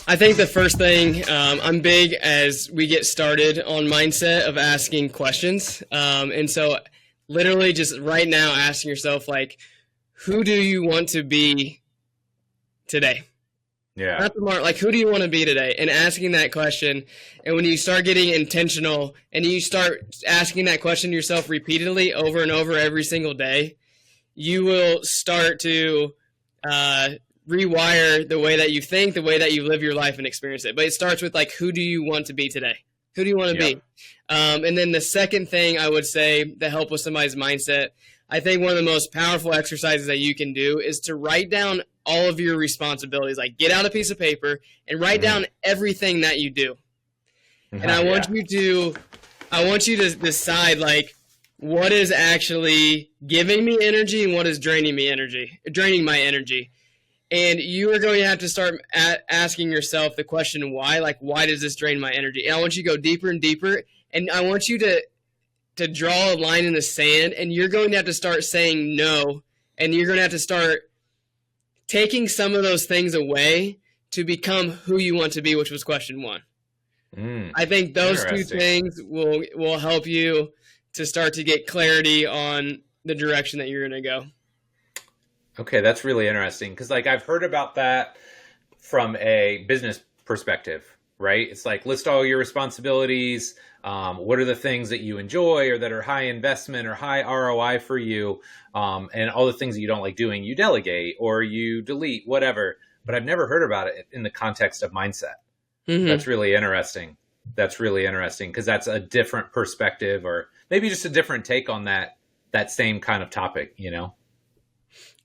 I think the first thing, I'm big as we get started on mindset of asking questions. And so literally just right now asking yourself, like, who do you want to be today? Yeah. Not tomorrow, like, who do you want to be today? And asking that question. And when you start getting intentional and you start asking that question to yourself repeatedly over and over every single day, you will start to rewire the way that you think, the way that you live your life and experience it. But it starts with, like, who do you want to be today? Who do you want to be? And then the second thing I would say to help with somebody's mindset, I think one of the most powerful exercises that you can do is to write down all of your responsibilities. Like, get out a piece of paper and write down everything that you do. And I want you to decide, like, what is actually giving me energy and what is draining my energy. And you are going to have to start asking yourself the question, why? Like, why does this drain my energy? And I want you to go deeper and deeper. And I want you to draw a line in the sand, and you're going to have to start saying no. And you're going to have to start taking some of those things away to become who you want to be, which was question one. I think those two things will help you to start to get clarity on the direction that you're going to go. Okay, that's really interesting because, like, I've heard about that from a business perspective, right? It's like, list all your responsibilities. What are the things that you enjoy or that are high investment or high ROI for you? And all the things that you don't like doing, you delegate or you delete, whatever. But I've never heard about it in the context of mindset. That's really interesting. Because that's a different perspective or maybe just a different take on that same kind of topic, you know?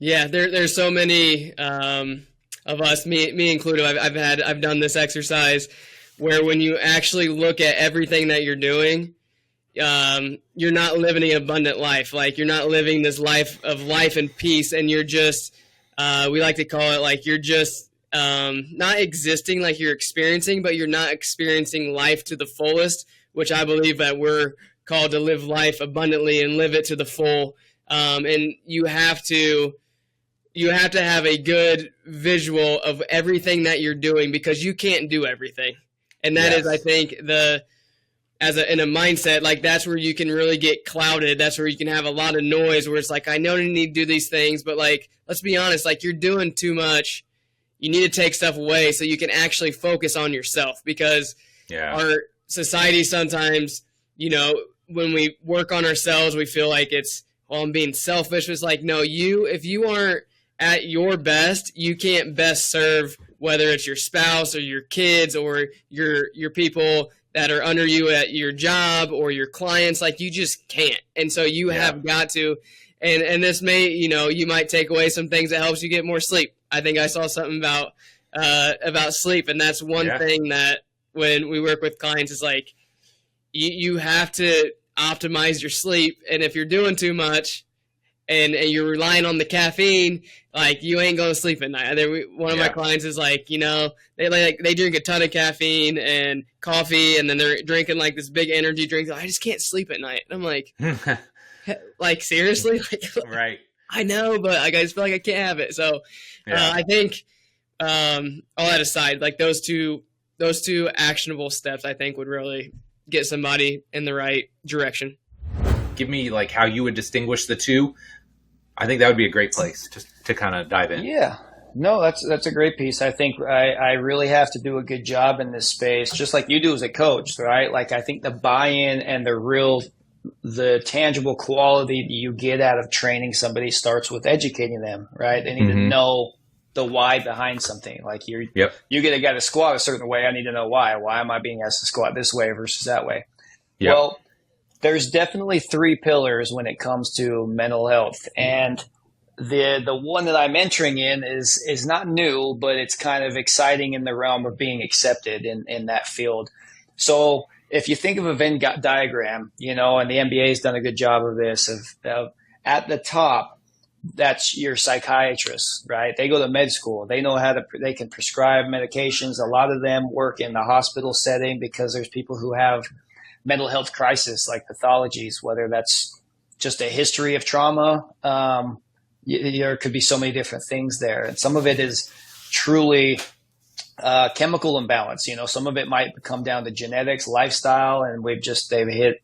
Yeah, there's so many of us, me included. I've done this exercise where when you actually look at everything that you're doing, you're not living an abundant life. Like, you're not living this life and peace, and you're just we like to call it, like, you're just not existing, like you're experiencing, but you're not experiencing life to the fullest, which I believe that we're called to live life abundantly and live it to the full. And you have to have a good visual of everything that you're doing because you can't do everything. And that is, I think, in a mindset, like, that's where you can really get clouded. That's where you can have a lot of noise where it's like, I know I need to do these things, but, like, let's be honest, like, you're doing too much. You need to take stuff away so you can actually focus on yourself because our society sometimes, you know, when we work on ourselves, we feel like it's, well, I'm being selfish. It's like, no, if you aren't at your best, you can't best serve, whether it's your spouse or your kids or your people that are under you at your job or your clients. Like, you just can't. And so you have got to, and this may, you know, you might take away some things that helps you get more sleep. I think I saw something about sleep. And that's one thing that when we work with clients is like, you have to optimize your sleep. And if you're doing too much and you're relying on the caffeine, like, you ain't going to sleep at night. One of my clients is like, you know, they drink a ton of caffeine and coffee, and then they're drinking like this big energy drink. I just can't sleep at night. And I'm like, like, seriously? Like, right. I know, but, like, I just feel like I can't have it. So I think all that aside, like, those two actionable steps, I think, would really get somebody in the right direction. Give me, like, how you would distinguish the two. I think that would be a great place to kind of dive in. Yeah. No, that's a great piece. I think I really have to do a good job in this space, just like you do as a coach, right? Like, I think the buy-in and the tangible quality that you get out of training somebody starts with educating them, right? They need to know the why behind something. Like, you get a guy to squat a certain way. I need to know why. Why am I being asked to squat this way versus that way? Yep. Well, there's definitely 3 pillars when it comes to mental health. And the one that I'm entering in is not new, but it's kind of exciting in the realm of being accepted in that field. So if you think of a Venn diagram, you know, and the NBA has done a good job of this, of at the top, that's your psychiatrist, right? They go to med school. They know they can prescribe medications. A lot of them work in the hospital setting because there's people who have mental health crisis, like pathologies, whether that's just a history of trauma. There could be so many different things there. And some of it is truly chemical imbalance. Some of it might come down to genetics, lifestyle, and they've hit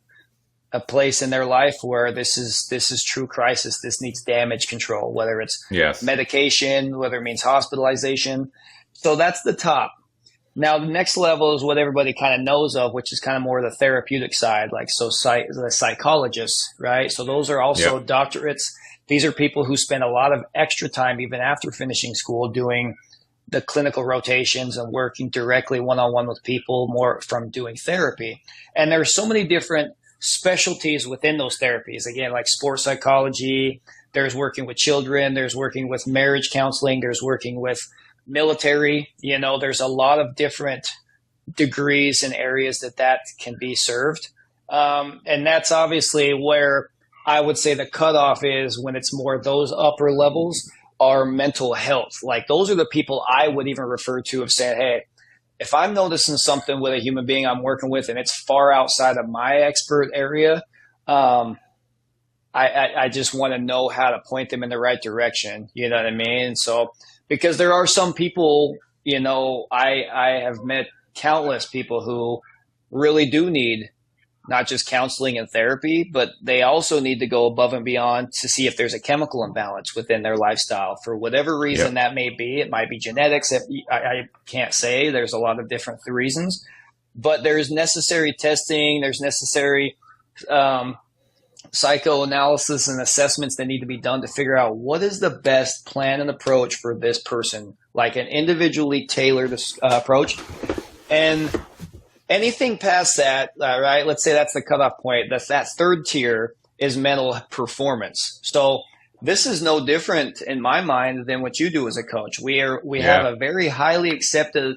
a place in their life where this is true crisis. This needs damage control, whether it's medication, whether it means hospitalization. So that's the top. Now, the next level is what everybody kind of knows of, which is kind of more the therapeutic side, the psychologists, right? So those are also doctorates. These are people who spend a lot of extra time, even after finishing school, doing the clinical rotations and working directly one-on-one with people, more from doing therapy. And there's so many different specialties within those therapies. Again, like sports psychology, there's working with children, there's working with marriage counseling, there's working with military. There's a lot of different degrees and areas that can be served. And that's obviously where I would say the cutoff is, when it's more those upper levels are mental health. Like, those are the people I would even refer to of saying, hey, if I'm noticing something with a human being I'm working with and it's far outside of my expert area, I just want to know how to point them in the right direction. You know what I mean? So, because there are some people, I have met countless people who really do need not just counseling and therapy, but they also need to go above and beyond to see if there's a chemical imbalance within their lifestyle for whatever reason that may be. It might be genetics. I can't say. There's a lot of different reasons, but there's necessary testing. There's necessary psychoanalysis and assessments that need to be done to figure out what is the best plan and approach for this person, like an individually tailored approach. And anything past that, right, let's say that's the cutoff point. That third tier is mental performance. So this is no different in my mind than what you do as a coach. We have a very highly accepted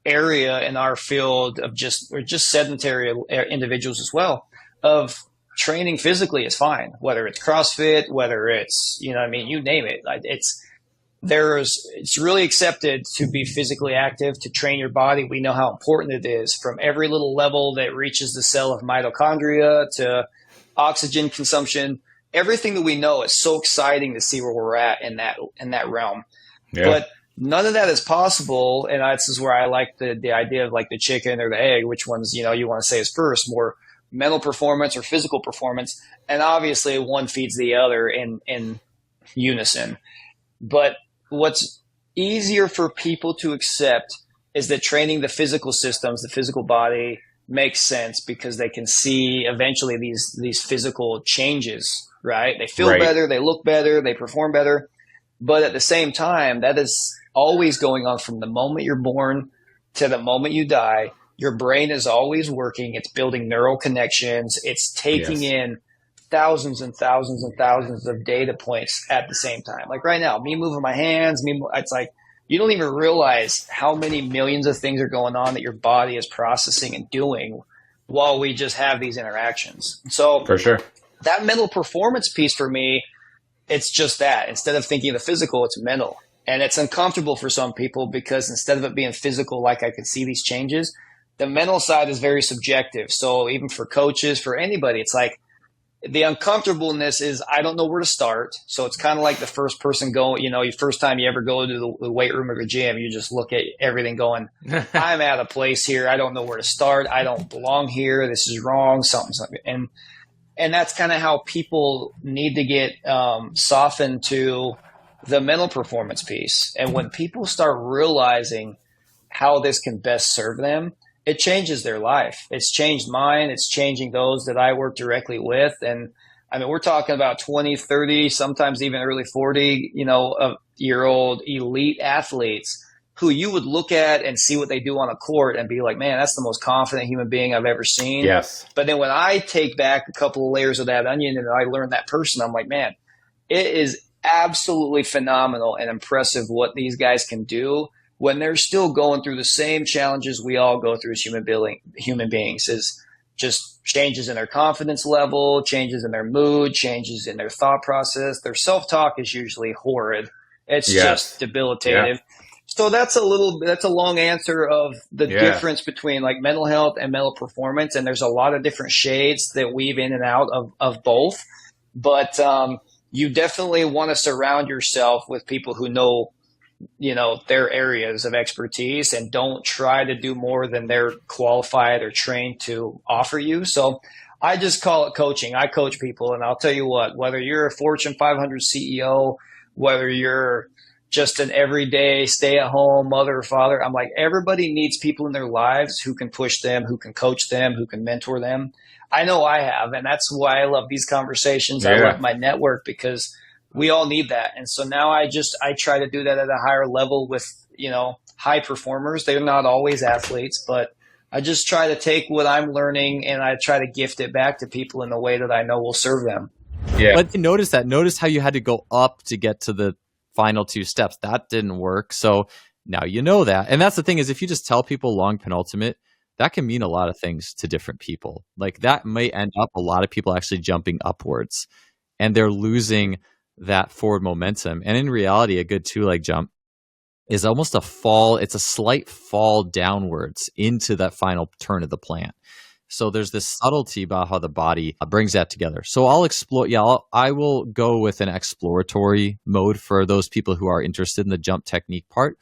area in our field of we're just sedentary individuals as well, of training physically is fine, whether it's CrossFit, whether it's, you name it. It's really accepted to be physically active, to train your body. We know how important it is, from every little level that reaches the cell of mitochondria to oxygen consumption. Everything that we know is so exciting to see where we're at in that realm. Yeah. But none of that is possible. And this is where I like the idea of like the chicken or the egg, which ones, you want to say is first, more mental performance or physical performance. And obviously one feeds the other in unison. But what's easier for people to accept is that training the physical systems, the physical body, makes sense because they can see eventually these physical changes, right? They feel better, they look better, they perform better. But at the same time, that is always going on from the moment you're born to the moment you die. Your brain is always working. It's building neural connections. It's taking in thousands and thousands and thousands of data points at the same time. Like right now, me moving my hands, it's like you don't even realize how many millions of things are going on that your body is processing and doing while we just have these interactions. So for sure, that mental performance piece for me, it's just that. Instead of thinking of the physical, it's mental. And it's uncomfortable for some people because instead of it being physical, like I could see these changes, the mental side is very subjective. So even for coaches, for anybody, it's like the uncomfortableness is I don't know where to start. So it's kind of like the first person going, your first time you ever go to the weight room or the gym, you just look at everything going, I'm out of place here. I don't know where to start. I don't belong here. This is wrong. Something's like that. And that's kind of how people need to get softened to the mental performance piece. And when people start realizing how this can best serve them, it changes their life. It's changed mine. It's changing those that I work directly with. And I mean, we're talking about 20, 30, sometimes even early 40, year old elite athletes who you would look at and see what they do on a court and be like, man, that's the most confident human being I've ever seen. Yes. But then when I take back a couple of layers of that onion and I learn that person, I'm like, man, it is absolutely phenomenal and impressive what these guys can do when they're still going through the same challenges we all go through as human beings, is just changes in their confidence level, changes in their mood, changes in their thought process. Their self-talk is usually horrid. It's just debilitative. Yeah. So that's a long answer of the difference between like mental health and mental performance. And there's a lot of different shades that weave in and out of both. But you definitely want to surround yourself with people who know their areas of expertise and don't try to do more than they're qualified or trained to offer you. So I just call it coaching. I coach people, and I'll tell you what, whether you're a Fortune 500 CEO, whether you're just an everyday stay-at-home mother or father, I'm like, everybody needs people in their lives who can push them, who can coach them, who can mentor them. I know I have, and that's why I love these conversations. I love my network because we all need that. And so now I try to do that at a higher level with, high performers. They're not always athletes, but I just try to take what I'm learning and I try to gift it back to people in a way that I know will serve them. Yeah. But notice how you had to go up to get to the final two steps. That didn't work. So now you know that. And that's the thing, is if you just tell people long penultimate, that can mean a lot of things to different people. Like that may end up a lot of people actually jumping upwards and they're losing that forward momentum. And in reality, a good 2-leg jump is almost a fall. It's a slight fall downwards into that final turn of the plant. So there's this subtlety about how the body brings that together. So I'll explore. Yeah, I will go with an exploratory mode for those people who are interested in the jump technique part.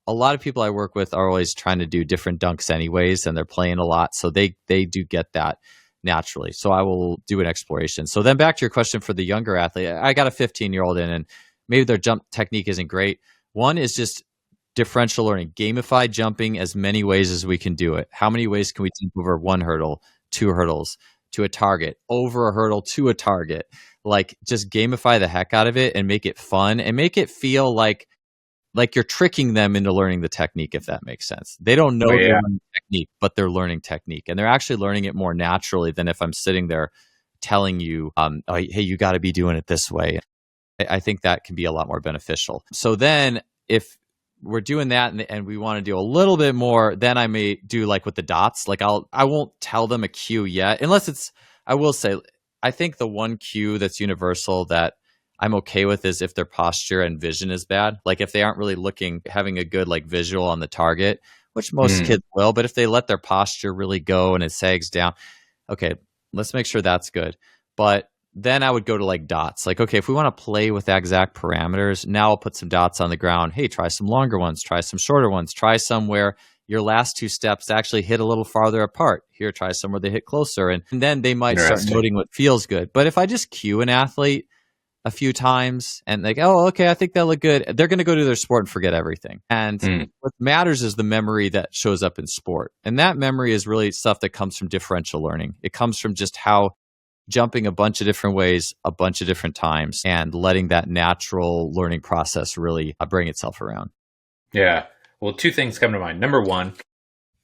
A lot of people I work with are always trying to do different dunks anyways, and they're playing a lot. So they do get that naturally. So I will do an exploration. So then back to your question for the younger athlete, I got a 15-year-old in and maybe their jump technique isn't great. One is just differential learning, gamify jumping as many ways as we can do it. How many ways can we jump over 1 hurdle, 2 hurdles to a target, over a hurdle to a target? Like just gamify the heck out of it and make it fun and make it feel like you're tricking them into learning the technique, if that makes sense. They don't know they're learning technique, but they're learning technique. And they're actually learning it more naturally than if I'm sitting there telling you, hey, you got to be doing it this way. I think that can be a lot more beneficial. So then if we're doing that and we want to do a little bit more, then I may do like with the dots. Like I won't tell them a cue yet, unless I will say, I think the one cue that's universal that I'm okay with is if their posture and vision is bad. Like if they aren't really having a good like visual on the target, which most kids will, but if they let their posture really go and it sags down, okay, let's make sure that's good. But then I would go to like dots. Like, okay, if we want to play with exact parameters, now I'll put some dots on the ground. Hey, try some longer ones, try some shorter ones, try some where your last 2 steps actually hit a little farther apart. Here, try some where they hit closer. And then they might start noting what feels good. But if I just cue an athlete a few times and like, oh, okay, I think that look good, they're going to go do their sport and forget everything. And what matters is the memory that shows up in sport. And that memory is really stuff that comes from differential learning. It comes from just how jumping a bunch of different ways, a bunch of different times, and letting that natural learning process really bring itself around. Yeah. Well, 2 things come to mind. Number one,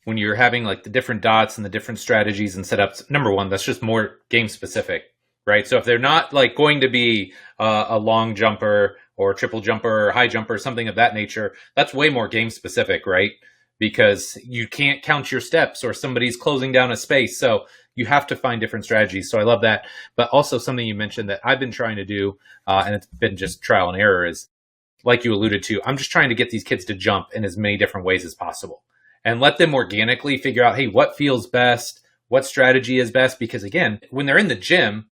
when you're having like the different dots and the different strategies and setups, number one, that's just more game specific, right? So if they're not like going to be a long jumper or a triple jumper or high jumper, something of that nature, that's way more game specific, right? Because you can't count your steps or somebody's closing down a space. So you have to find different strategies. So I love that. But also something you mentioned that I've been trying to do, and it's been just trial and error, is like you alluded to, I'm just trying to get these kids to jump in as many different ways as possible and let them organically figure out, hey, what feels best, what strategy is best? Because again, when they're in the gym,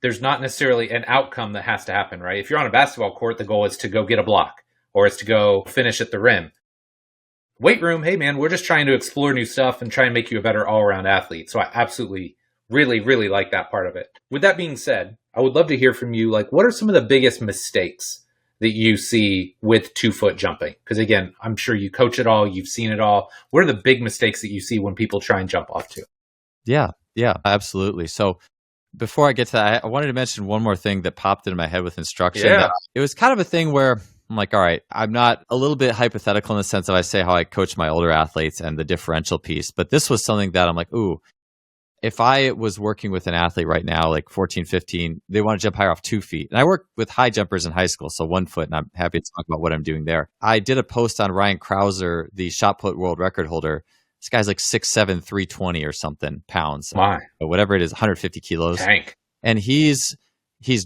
there's not necessarily an outcome that has to happen, right? If you're on a basketball court, the goal is to go get a block or it's to go finish at the rim. Weight room, hey man, we're just trying to explore new stuff and try and make you a better all-around athlete. So I absolutely, really, really like that part of it. With that being said, I would love to hear from you, like what are some of the biggest mistakes that you see with 2-foot jumping? Because again, I'm sure you coach it all, you've seen it all. What are the big mistakes that you see when people try and jump off to? Yeah, absolutely. So before I get to that, I wanted to mention one more thing that popped into my head with instruction. Yeah. It was kind of a thing where I'm like, all right, I'm not a little bit hypothetical in the sense of I say how I coach my older athletes and the differential piece, but this was something that I'm like, ooh, if I was working with an athlete right now, like 14, 15, they want to jump higher off 2 feet. And I work with high jumpers in high school, so 1 foot, and I'm happy to talk about what I'm doing there. I did a post on Ryan Krauser, the shot put world record holder. This guy's like 6'7", 320 or something pounds. My. Whatever it is, 150 kilos. Tank. And he's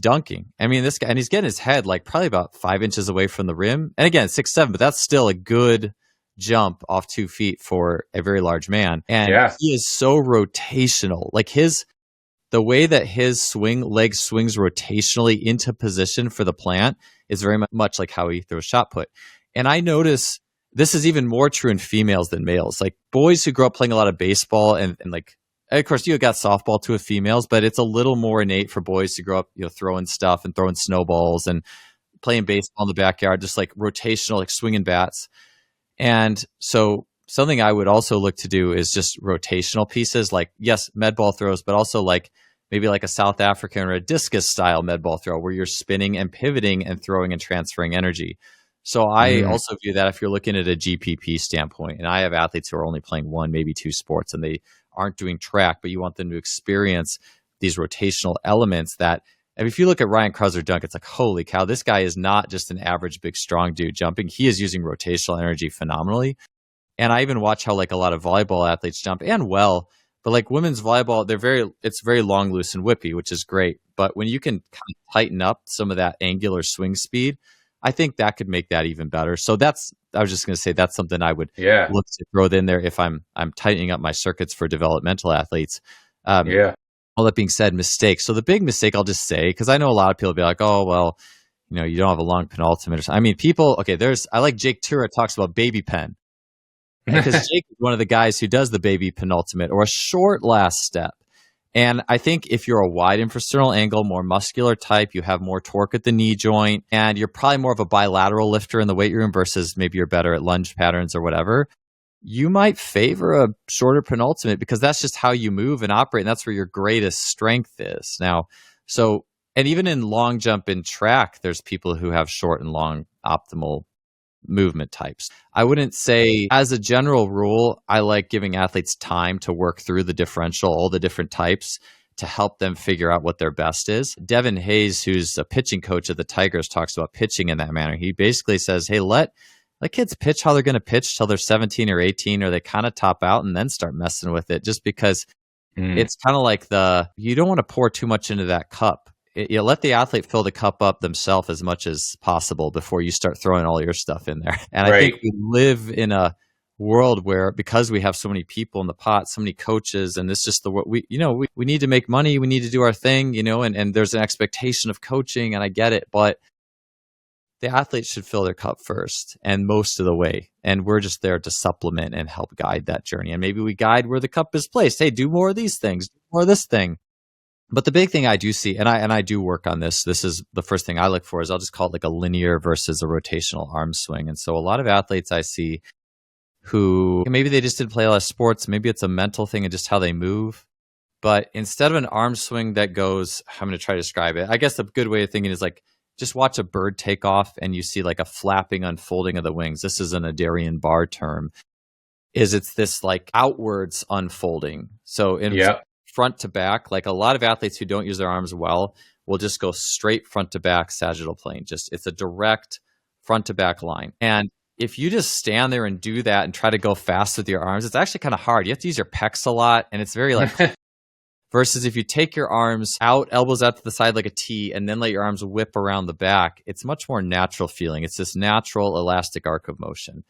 dunking. I mean, this guy, and he's getting his head like probably about 5 inches away from the rim. And again, 6'7", but that's still a good jump off 2 feet for a very large man. And he is so rotational. Like the way that his leg swings rotationally into position for the plant is very much like how he throws shot put. And I notice this is even more true in females than males. Like boys who grow up playing a lot of baseball and like, of course, you got softball too with females, but it's a little more innate for boys to grow up, throwing stuff and throwing snowballs and playing baseball in the backyard, just like rotational, like swinging bats. And so something I would also look to do is just rotational pieces, like, yes, med ball throws, but also like maybe like a South African or a discus style med ball throw where you're spinning and pivoting and throwing and transferring energy. So I also view that if you're looking at a GPP standpoint, and I have athletes who are only playing one, maybe two sports, and they aren't doing track, but you want them to experience these rotational elements that, and if you look at Ryan Cruzzer-Dunk, it's like, holy cow, this guy is not just an average big strong dude jumping. He is using rotational energy phenomenally. And I even watch how like a lot of volleyball athletes jump and well, but like women's volleyball, it's very long, loose and whippy, which is great. But when you can kind of tighten up some of that angular swing speed, I think that could make that even better. So I was just going to say that's something I would look to throw in there if I'm tightening up my circuits for developmental athletes. All that being said, mistakes. So the big mistake I'll just say, because I know a lot of people will be like, oh, well, you don't have a long penultimate. Or something. I mean, people, okay, I like Jake Tura talks about baby pen. Because Jake is one of the guys who does the baby penultimate or a short last step. And I think if you're a wide infrasternal angle, more muscular type, you have more torque at the knee joint, and you're probably more of a bilateral lifter in the weight room versus maybe you're better at lunge patterns or whatever, you might favor a shorter penultimate because that's just how you move and operate. And that's where your greatest strength is. Now, and even in long jump and track, there's people who have short and long optimal movement types. I wouldn't say, as a general rule, I like giving athletes time to work through the differential, all the different types, to help them figure out what their best is. Devin Hayes, who's a pitching coach at the Tigers, talks about pitching in that manner. He basically says, hey, let kids pitch how they're going to pitch till they're 17 or 18, or they kind of top out and then start messing with it, just because it's kind of like you don't want to pour too much into that cup. You let the athlete fill the cup up themselves as much as possible before you start throwing all your stuff in there. And I think we live in a world where, because we have so many people in the pot, so many coaches, and it's just we need to make money, we need to do our thing, and there's an expectation of coaching, and I get it, but the athlete should fill their cup first and most of the way. And we're just there to supplement and help guide that journey. And maybe we guide where the cup is placed. Hey, do more of these things, do more of this thing. But the big thing I do see, and I do work on this is the first thing I look for, is I'll just call it like a linear versus a rotational arm swing. And so a lot of athletes I see who maybe they just didn't play a lot of sports, maybe it's a mental thing and just how they move. But instead of an arm swing that goes, I'm going to try to describe it. I guess the good way of thinking is like, just watch a bird take off and you see like a flapping, unfolding of the wings. This is an Adarian Barr term. It's this like outwards unfolding. So front to back, like a lot of athletes who don't use their arms well will just go straight front to back sagittal plane. It's a direct front to back line. And if you just stand there and do that and try to go fast with your arms, it's actually kind of hard. You have to use your pecs a lot, and it's very like versus if you take your arms out, elbows out to the side like a T, and then let your arms whip around the back, it's much more natural feeling. It's this natural elastic arc of motion.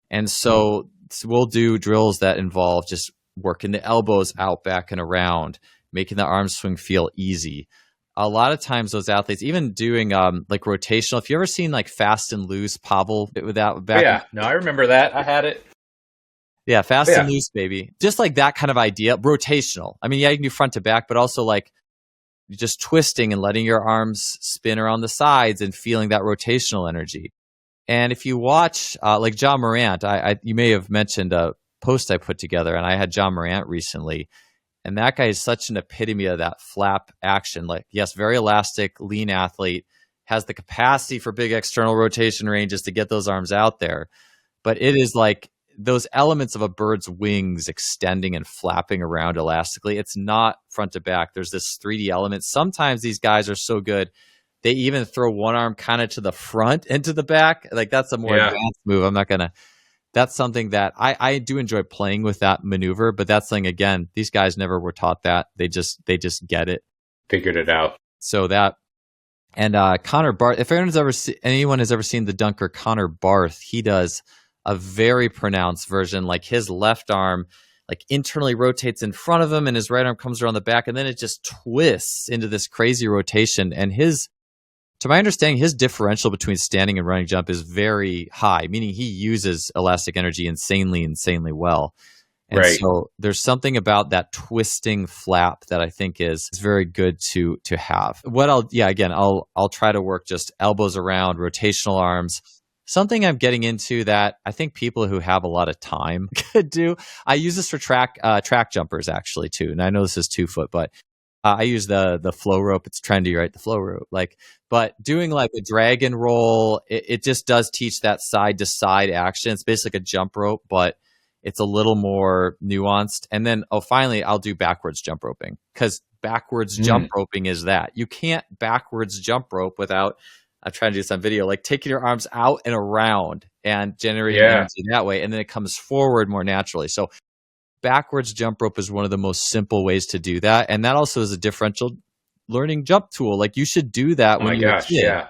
And so we'll do drills that involve just working the elbows out, back, and around, making the arm swing feel easy. A lot of times those athletes, even doing like rotational, if you ever seen like fast and loose Pavel without back. Yeah, no, I remember that. I had it. Yeah, fast and loose, baby. Just like that kind of idea, rotational. I mean, yeah, you can do front to back, but also like just twisting and letting your arms spin around the sides and feeling that rotational energy. And if you watch like John Morant, you may have mentioned a post I put together, and I had John Morant recently, and that guy is such an epitome of that flap action. Like, yes, very elastic, lean athlete, has the capacity for big external rotation ranges to get those arms out there, but it is like those elements of a bird's wings extending and flapping around elastically. It's not front to back. There's this 3D element. Sometimes these guys are so good, they even throw one arm kind of to the front and to the back. Like that's a more advanced move. That's something that I do enjoy playing with that maneuver, but that's something, again, these guys never were taught that. They just get it. Figured it out. So that, and Connor Barth, if anyone has ever seen the dunker Connor Barth, he does a very pronounced version, like his left arm like internally rotates in front of him and his right arm comes around the back, and then it just twists into this crazy rotation. And his to my understanding, his differential between standing and running jump is very high, meaning he uses elastic energy insanely well. And Right. so there's something about that twisting flap that I think is very good to have. I'll try to work just elbows around, rotational arms. Something I'm getting into that I think people who have a lot of time could do. I use this for track jumpers actually too. And I know this is 2 foot, but I use the flow rope. It's trendy, right? The flow rope. But doing like a dragon roll, it just does teach that side to side action. It's basically a jump rope, but it's a little more nuanced. And then, finally, I'll do backwards jump roping, because backwards jump roping is that. You can't backwards jump rope without, I'm trying to do some video, like taking your arms out and around and generating energy that way. And then it comes forward more naturally. So backwards jump rope is one of the most simple ways to do that. And that also is a differential learning jump tool. Like you should do that when you're a kid. Yeah.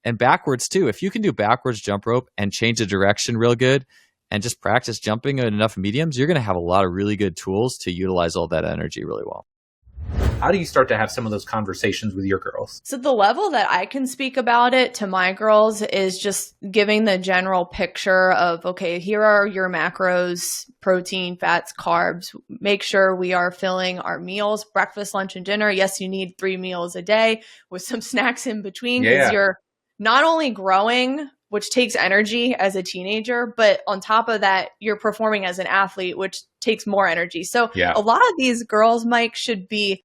And backwards too. If you can do backwards jump rope and change the direction real good, and just practice jumping at enough mediums, you're going to have a lot of really good tools to utilize all that energy really well. How do you start to have some of those conversations with your girls? So the level that I can speak about it to my girls is just giving the general picture of, okay, here are your macros, protein, fats, carbs. Make sure we are filling our meals, breakfast, lunch, and dinner. Yes, you need 3 meals a day with some snacks in between, because you're not only growing, which takes energy as a teenager, but on top of that, you're performing as an athlete, which takes more energy. So a lot of these girls, Mike, should be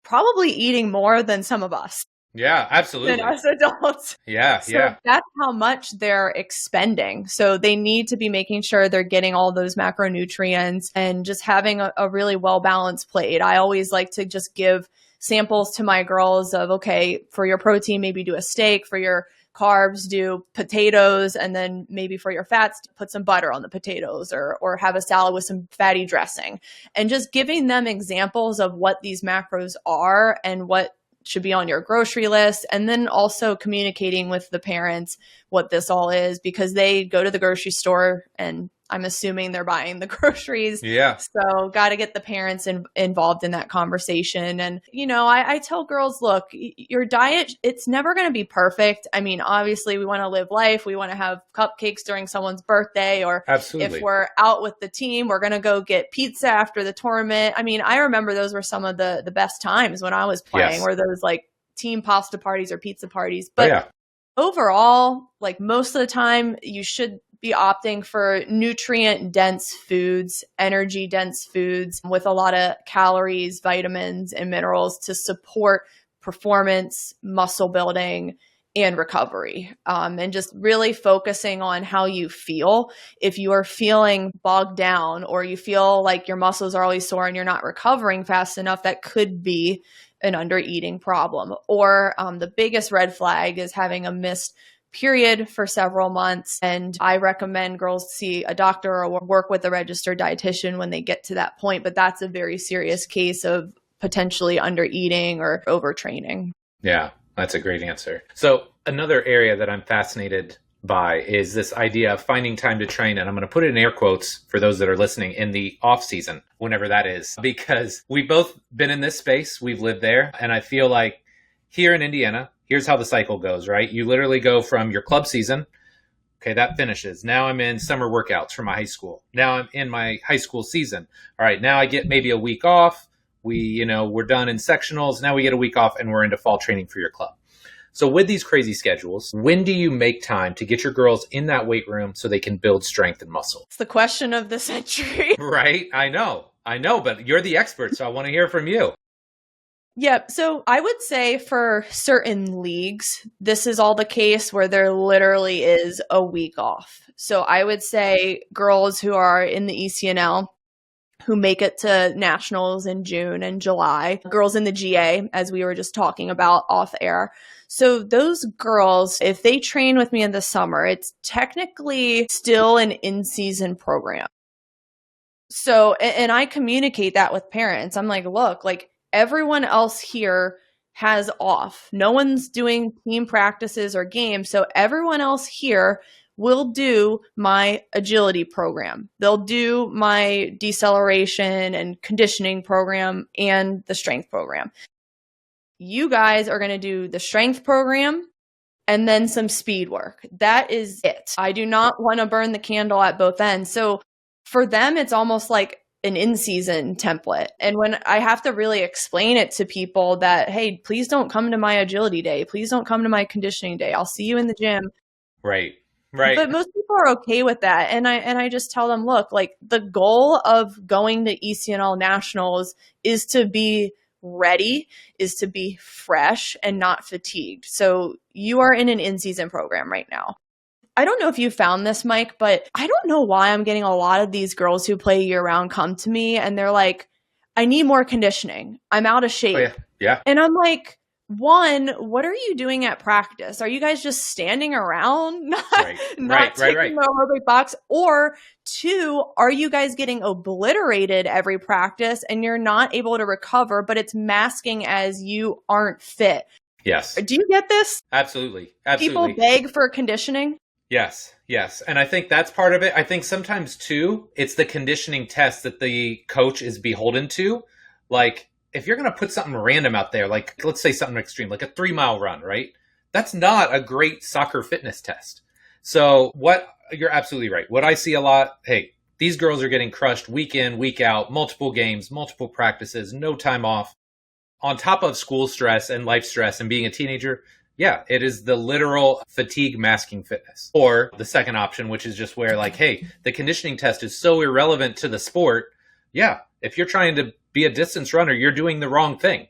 probably eating more than some of us. Yeah, absolutely. Than us adults. So that's how much they're expending. So they need to be making sure they're getting all those macronutrients and just having a really well-balanced plate. I always like to just give samples to my girls of, okay, for your protein, maybe do a steak. For your carbs, do potatoes, and then maybe for your fats, put some butter on the potatoes, or have a salad with some fatty dressing, and just giving them examples of what these macros are and what should be on your grocery list. And then also communicating with the parents what this all is, because they go to the grocery store and I'm assuming they're buying the groceries. Yeah. So got to get the parents involved in that conversation. And, I tell girls, look, your diet, it's never going to be perfect. I mean, obviously we want to live life. We want to have cupcakes during someone's birthday, or Absolutely. If we're out with the team, we're going to go get pizza after the tournament. I mean, I remember those were some of the best times when I was playing, were those like team pasta parties or pizza parties. But overall, like most of the time, you should be opting for nutrient dense foods, energy dense foods with a lot of calories, vitamins, and minerals to support performance, muscle building, and recovery. And just really focusing on how you feel. If you are feeling bogged down, or you feel like your muscles are always sore and you're not recovering fast enough, that could be an undereating problem. Or the biggest red flag is having a missed period for several months. And I recommend girls see a doctor or work with a registered dietitian when they get to that point. But that's a very serious case of potentially undereating or overtraining. Yeah, that's a great answer. So another area that I'm fascinated by is this idea of finding time to train. And I'm going to put it in air quotes for those that are listening, in the off season, whenever that is, because we've both been in this space. We've lived there. And I feel like here in Indiana, here's how the cycle goes, right? You literally go from your club season. Okay, that finishes. Now I'm in summer workouts for my high school. Now I'm in my high school season. All right, now I get maybe a week off. We're done in sectionals. Now we get a week off and we're into fall training for your club. So with these crazy schedules, when do you make time to get your girls in that weight room so they can build strength and muscle? It's the question of the century. Right? I know, but you're the expert, so I want to hear from you. Yep. So I would say for certain leagues, this is all the case where there literally is a week off. So I would say girls who are in the ECNL, who make it to nationals in June and July, girls in the GA, as we were just talking about off air. So those girls, if they train with me in the summer, it's technically still an in-season program. So, and I communicate that with parents. I'm like, look, like, everyone else here has off. No one's doing team practices or games. So everyone else here will do my agility program. They'll do my deceleration and conditioning program and the strength program. You guys are going to do the strength program and then some speed work. That is it. I do not want to burn the candle at both ends. So for them, it's almost like an in-season template. And when I have to really explain it to people that, hey, please don't come to my agility day. Please don't come to my conditioning day. I'll see you in the gym. Right. But most people are okay with that. And I just tell them, look, like the goal of going to ECNL Nationals is to be ready, is to be fresh and not fatigued. So you are in an in-season program right now. I don't know if you found this, Mike, but I don't know why I'm getting a lot of these girls who play year round come to me and they're like, I need more conditioning. I'm out of shape. Oh, yeah. And I'm like, one, what are you doing at practice? Are you guys just standing around, not taking the aerobic box? Or two, are you guys getting obliterated every practice and you're not able to recover, but it's masking as you aren't fit? Yes. Do you get this? Absolutely. People beg for conditioning. Yes. And I think that's part of it. I think sometimes too, it's the conditioning test that the coach is beholden to. Like if you're going to put something random out there, like let's say something extreme, like a 3-mile run, right? That's not a great soccer fitness test. So you're absolutely right. What I see a lot, hey, these girls are getting crushed week in, week out, multiple games, multiple practices, no time off, on top of school stress and life stress and being a teenager. Yeah, it is the literal fatigue masking fitness. Or the second option, which is just where like, hey, the conditioning test is so irrelevant to the sport. Yeah, if you're trying to be a distance runner, you're doing the wrong thing.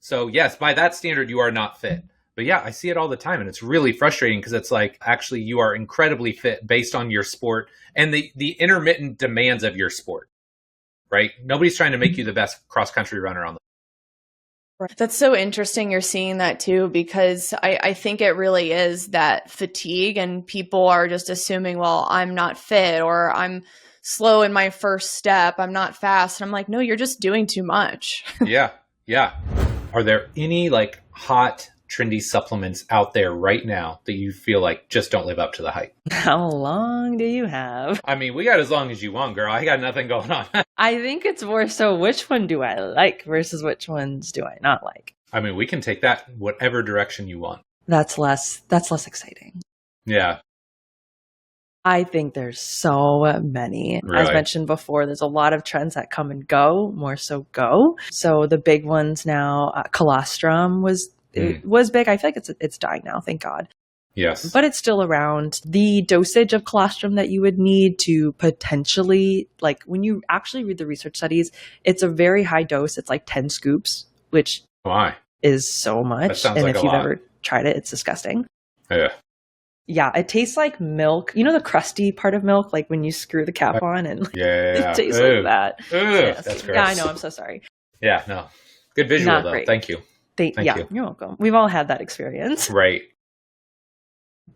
So yes, by that standard, you are not fit. But yeah, I see it all the time. And it's really frustrating because it's like, actually, you are incredibly fit based on your sport and the intermittent demands of your sport, right? Nobody's trying to make you the best cross-country runner on the. That's so interesting you're seeing that too, because I think it really is that fatigue and people are just assuming, well, I'm not fit or I'm slow in my first step. I'm not fast. And I'm like, no, you're just doing too much. Yeah. Are there any like hot, trendy supplements out there right now that you feel like just don't live up to the hype? How long do you have? I mean, we got as long as you want, girl. I got nothing going on. I think it's more so which one do I like versus which ones do I not like. I mean, we can take that whatever direction you want. That's less exciting. Yeah. I think there's so many. Really? As mentioned before, there's a lot of trends that come and go, more so go. So the big ones now, colostrum was big. I feel like it's dying now, thank God. Yes. But it's still around. The dosage of colostrum that you would need to potentially, like when you actually read the research studies, it's a very high dose. It's like 10 scoops, which is so much. That sounds and like if a you've lot. ever tried it, it's disgusting. Yeah. Yeah, it tastes like milk. You know the crusty part of milk, like when you screw the cap on and it tastes like that. Yes. That's gross. Yeah, I know. I'm so sorry. Yeah, no. Good visual, Not though. great. Thank you. Thank you. You're welcome. We've all had that experience. Right.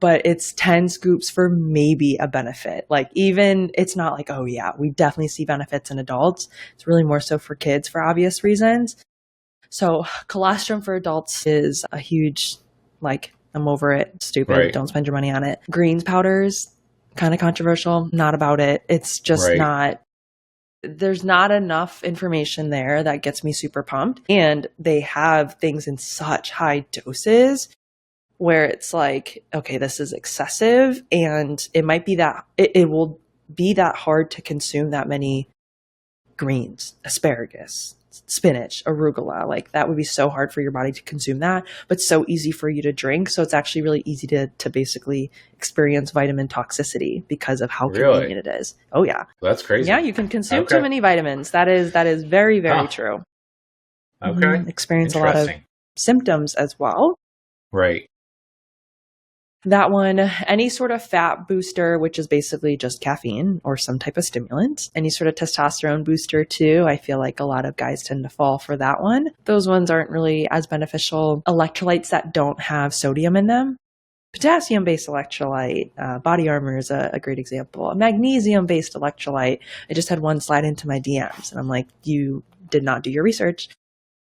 But it's 10 scoops for maybe a benefit. Like even, it's not like, oh yeah, we definitely see benefits in adults. It's really more so for kids for obvious reasons. So colostrum for adults is a huge, like, I'm over it. Stupid. Right. Don't spend your money on it. Greens powders, kind of controversial. Not about it. It's just not. There's not enough information there that gets me super pumped. And they have things in such high doses where it's like, okay, this is excessive. And it might be that it will be that hard to consume that many greens, asparagus, spinach, arugula. Like that would be so hard for your body to consume that, but so easy for you to drink. So it's actually really easy to basically experience vitamin toxicity because of how convenient it is. Oh yeah. That's crazy. Yeah, you can consume too many vitamins. That is very, very true. Okay. Experience a lot of symptoms as well. Right. That one, any sort of fat booster, which is basically just caffeine or some type of stimulant. Any sort of testosterone booster too. I feel like a lot of guys tend to fall for that one. Those ones aren't really as beneficial. Electrolytes that don't have sodium in them. Potassium-based electrolyte, Body Armor is a great example. A magnesium-based electrolyte. I just had one slide into my DMs and I'm like, you did not do your research.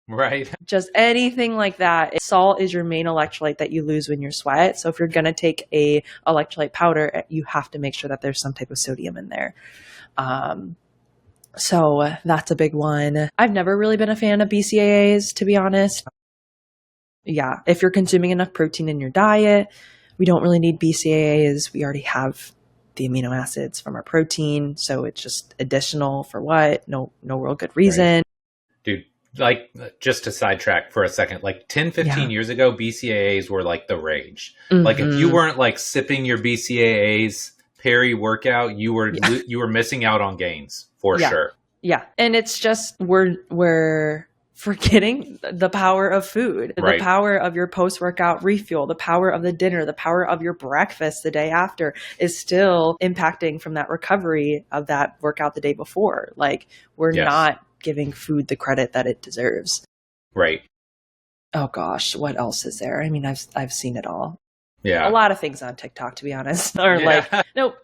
Right. Just anything like that. Salt is your main electrolyte that you lose when you sweat. So if you're going to take a electrolyte powder, you have to make sure that there's some type of sodium in there. So that's a big one. I've never really been a fan of BCAAs, to be honest. Yeah. If you're consuming enough protein in your diet, we don't really need BCAAs. We already have the amino acids from our protein. So it's just additional for what? No real good reason. Right. Dude, like just to sidetrack for a second, like 10, 15 years ago, BCAAs were like the rage. Like if you weren't like sipping your BCAAs peri-workout, you were missing out on gains for sure. Yeah. And it's just we're forgetting the power of food, the power of your post-workout refuel, the power of the dinner, the power of your breakfast the day after is still impacting from that recovery of that workout the day before. Like we're not giving food the credit that it deserves. Right. Oh gosh, what else is there? I mean, I've seen it all. Yeah. A lot of things on TikTok, to be honest, are like, nope.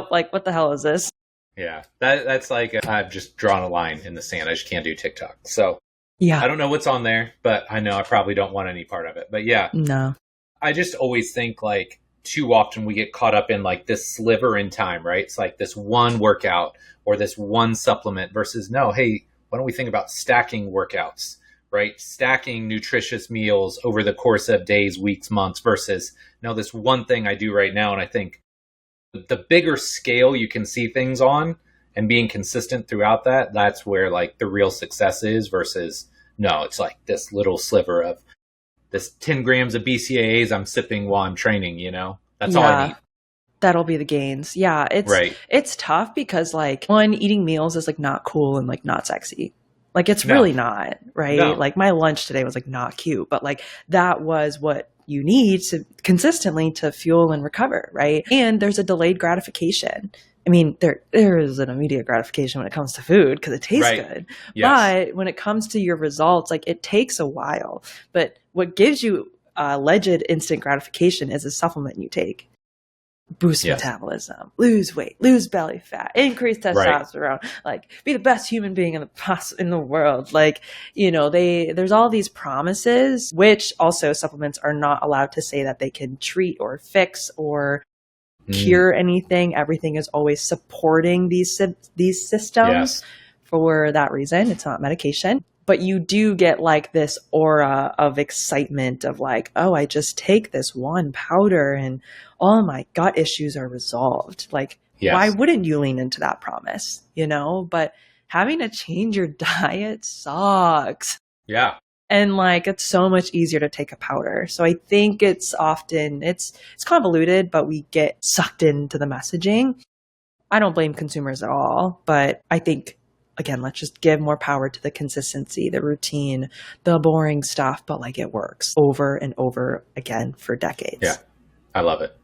Like, what the hell is this? Yeah. That's like, I've just drawn a line in the sand. I just can't do TikTok. So yeah, I don't know what's on there, but I know I probably don't want any part of it. But yeah, no, I just always think like too often we get caught up in like this sliver in time, right? It's like this one workout or this one supplement versus no, hey, why don't we think about stacking workouts, right? Stacking nutritious meals over the course of days, weeks, months versus no, this one thing I do right now. And I think the bigger scale you can see things on, and being consistent throughout that, that's where like the real success is versus no, it's like this little sliver of this 10 grams of BCAAs I'm sipping while I'm training, you know? That's all I need. That'll be the gains. Yeah. It's tough because like one, eating meals is like not cool and like not sexy. Like it's really not, right? No. Like my lunch today was like not cute, but like that was what you need to consistently to fuel and recover, right? And there's a delayed gratification. I mean, there is an immediate gratification when it comes to food because it tastes good. Yes. But when it comes to your results, like it takes a while. But what gives you alleged instant gratification is a supplement you take. Boost metabolism, lose weight, lose belly fat, increase testosterone, like be the best human being in the world. Like, you know, there's all these promises, which also supplements are not allowed to say that they can treat or fix or cure anything. Everything is always supporting these systems for that reason. It's not medication. But you do get like this aura of excitement of like, oh, I just take this one powder and all my gut issues are resolved. Like, why wouldn't you lean into that promise, you know? But having to change your diet sucks. Yeah. And like, it's so much easier to take a powder. So I think it's often, it's convoluted, but we get sucked into the messaging. I don't blame consumers at all, but I think, again, let's just give more power to the consistency, the routine, the boring stuff, but like it works over and over again for decades. Yeah. I love it.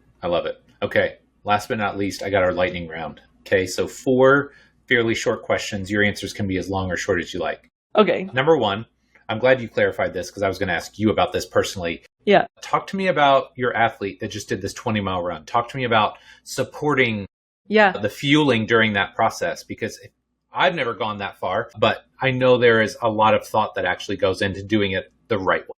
Okay. Last but not least, I got our lightning round. Okay. So 4 fairly short questions. Your answers can be as long or short as you like. Okay. Number 1, I'm glad you clarified this because I was going to ask you about this personally. Yeah. Talk to me about your athlete that just did this 20-mile run. Talk to me about supporting the fueling during that process, because I've never gone that far, but I know there is a lot of thought that actually goes into doing it the right way.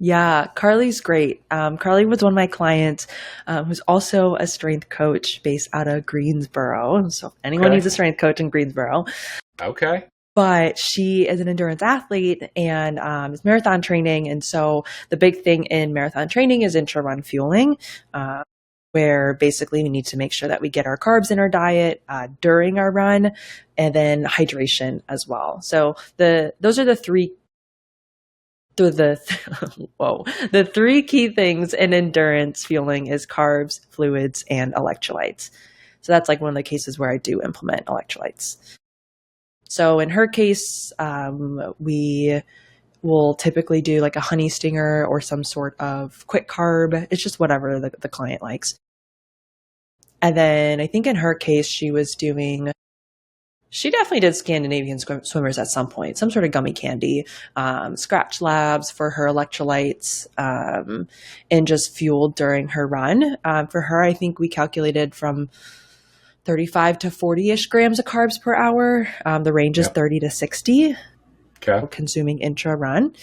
Yeah, Carly's great. Carly was one of my clients who's also a strength coach based out of Greensboro. So if anyone needs a strength coach in Greensboro. Okay. But she is an endurance athlete and is marathon training. And so the big thing in marathon training is intra-run fueling, where basically we need to make sure that we get our carbs in our diet during our run, and then hydration as well. So those are the three key things in endurance fueling is carbs, fluids, and electrolytes. So that's like one of the cases where I do implement electrolytes. So in her case, we will typically do like a honey stinger or some sort of quick carb. It's just whatever the client likes. And then I think in her case, she definitely did Scandinavian swimmers at some point, some sort of gummy candy, scratch labs for her electrolytes, and just fueled during her run. For her, I think we calculated from 35 to 40-ish grams of carbs per hour. The range is 30 to 60. Okay. Consuming intra-run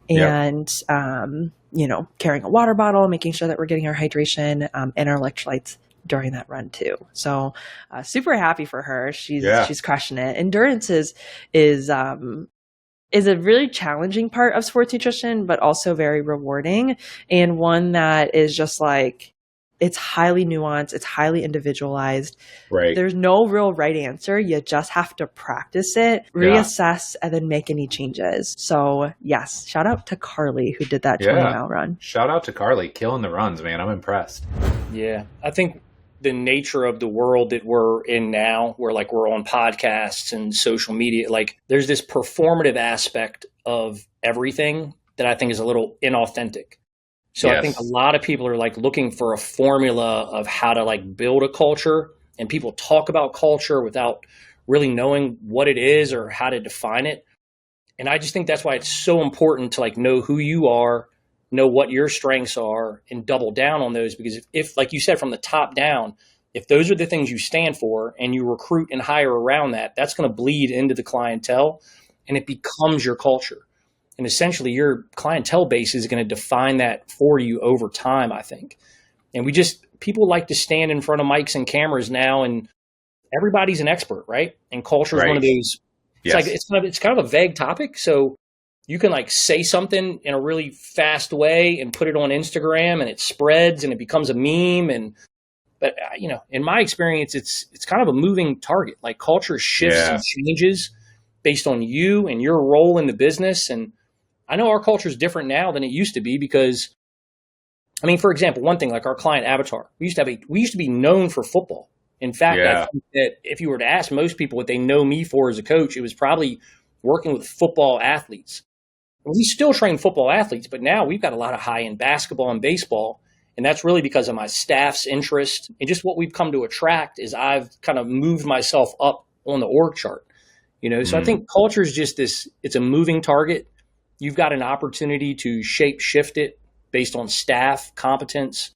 and, carrying a water bottle, making sure that we're getting our hydration and our electrolytes during that run too. So super happy for her. She's crushing it. Endurance is is a really challenging part of sports nutrition, but also very rewarding, and one that is just like, it's highly nuanced. It's highly individualized. Right. There's no real right answer. You just have to practice it, reassess, and then make any changes. So yes, shout out to Carly who did that 20-mile run. Shout out to Carly, killing the runs, man. I'm impressed. Yeah. I think the nature of the world that we're in now, where like we're on podcasts and social media, like there's this performative aspect of everything that I think is a little inauthentic. So I think a lot of people are like looking for a formula of how to like build a culture, and people talk about culture without really knowing what it is or how to define it. And I just think that's why it's so important to like know who you are, know what your strengths are, and double down on those. Because if like you said, from the top down, if those are the things you stand for and you recruit and hire around that, that's going to bleed into the clientele and it becomes your culture. And essentially your clientele base is going to define that for you over time, I think. And people like to stand in front of mics and cameras now, and everybody's an expert, right? And culture is one of those, it's kind of a vague topic. So you can like say something in a really fast way and put it on Instagram and it spreads and it becomes a meme. But in my experience, it's kind of a moving target. Like culture shifts and changes based on you and your role in the business. And I know our culture is different now than it used to be because, I mean, for example, one thing like our client avatar, we used to be known for football. In fact, I think that if you were to ask most people what they know me for as a coach, it was probably working with football athletes. We still train football athletes, but now we've got a lot of high-end basketball and baseball, and that's really because of my staff's interest. And just what we've come to attract is I've kind of moved myself up on the org chart. So I think culture is just it's a moving target. You've got an opportunity to shift it based on staff competence.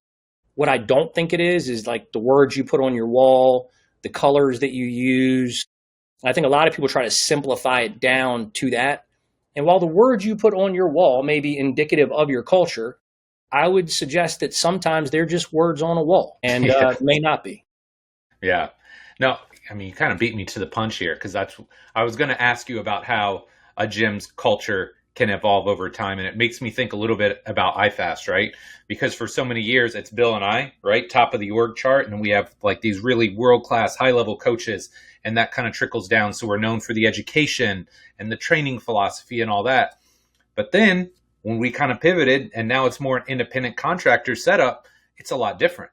What I don't think it is like the words you put on your wall, the colors that you use. I think a lot of people try to simplify it down to that. And while the words you put on your wall may be indicative of your culture, I would suggest that sometimes they're just words on a wall and may not be. Yeah. No, I mean, you kind of beat me to the punch here because I was going to ask you about how a gym's culture can evolve over time. And it makes me think a little bit about iFast, right? Because for so many years, it's Bill and I, right? Top of the org chart. And we have like these really world-class high-level coaches, and that kind of trickles down. So we're known for the education and the training philosophy and all that. But then when we kind of pivoted and now it's more an independent contractor setup, it's a lot different,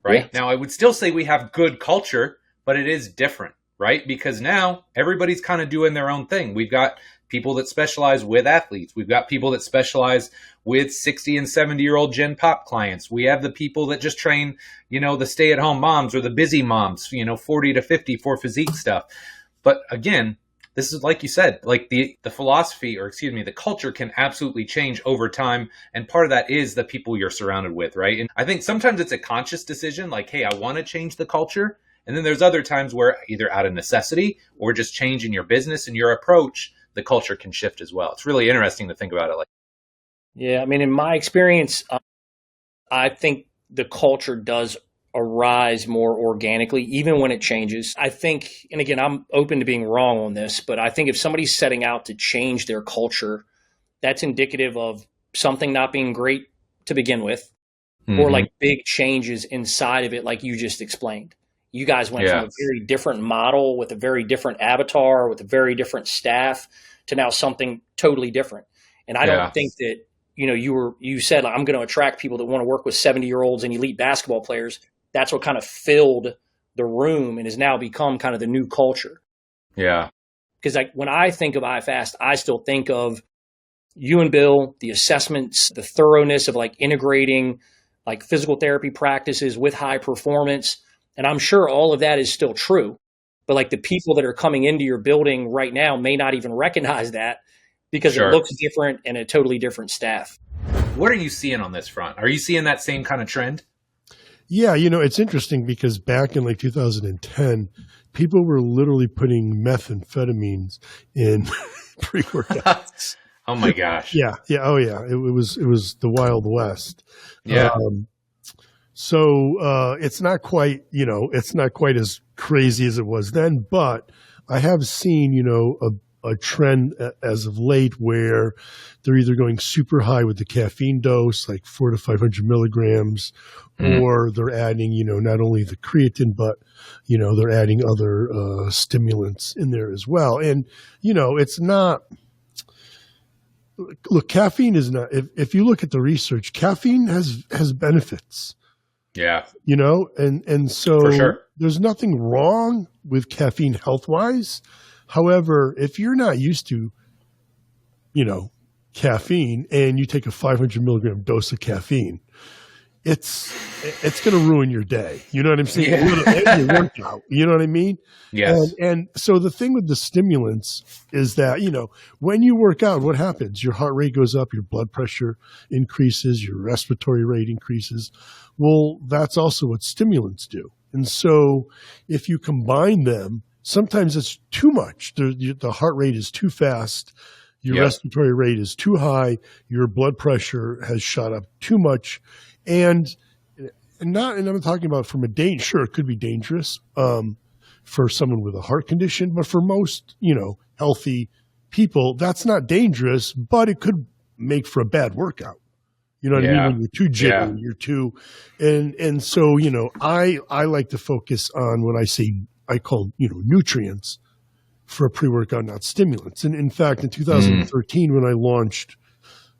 right? Yeah. Now I would still say we have good culture, but it is different, right? Because now everybody's kind of doing their own thing. We've got people that specialize with athletes. We've got people that specialize with 60 and 70-year-old Gen Pop clients. We have the people that just train, the stay-at-home moms or the busy moms, 40 to 50 for physique stuff. But again, this is like you said, like the philosophy, or excuse me, the culture can absolutely change over time. And part of that is the people you're surrounded with, right? And I think sometimes it's a conscious decision, like, hey, I want to change the culture. And then there's other times where either out of necessity or just changing your business and your approach, the culture can shift as well. It's really interesting to think about it. Yeah, I mean, in my experience, I think the culture does arise more organically, even when it changes. I think, and again, I'm open to being wrong on this, but I think if somebody's setting out to change their culture, that's indicative of something not being great to begin with, or like big changes inside of it, like you just explained. You guys went from a very different model with a very different avatar, with a very different staff to now something totally different. And I don't think that, you said, I'm going to attract people that want to work with 70-year-olds and elite basketball players. That's what kind of filled the room and has now become kind of the new culture. Yeah. Because when I think of iFast, I still think of you and Bill, the assessments, the thoroughness of like integrating like physical therapy practices with high performance. And I'm sure all of that is still true, but like the people that are coming into your building right now may not even recognize that because it looks different and a totally different staff. What are you seeing on this front? Are you seeing that same kind of trend? Yeah, it's interesting because back in like 2010, people were literally putting methamphetamines in pre-workouts. Oh my gosh. Yeah. Oh yeah. It was the Wild West. Yeah. So it's not quite, it's not quite as crazy as it was then, but I have seen, a trend as of late where they're either going super high with the caffeine dose, like 400 to 500 milligrams, or they're adding, not only the creatine, but, they're adding other stimulants in there as well. And, it's not, look, caffeine is not, if you look at the research, caffeine has benefits. Yeah. And so for sure. There's nothing wrong with caffeine health-wise. However, if you're not used to, caffeine and you take a 500 milligram dose of caffeine, it's going to ruin your day. You know what I'm saying? Yeah. And your workout. You know what I mean? Yes. And so the thing with the stimulants is that, when you work out, what happens? Your heart rate goes up, your blood pressure increases, your respiratory rate increases. Well, that's also what stimulants do. And so if you combine them, sometimes it's too much. The heart rate is too fast. Your respiratory rate is too high. Your blood pressure has shot up too much. And I'm talking about from sure, it could be dangerous for someone with a heart condition, but for most, healthy people, that's not dangerous, but it could make for a bad workout. You know what I mean? When you're too jittery, you're too, and so, I like to focus on what I call, nutrients for a pre-workout, not stimulants. And in fact, in 2013, when I launched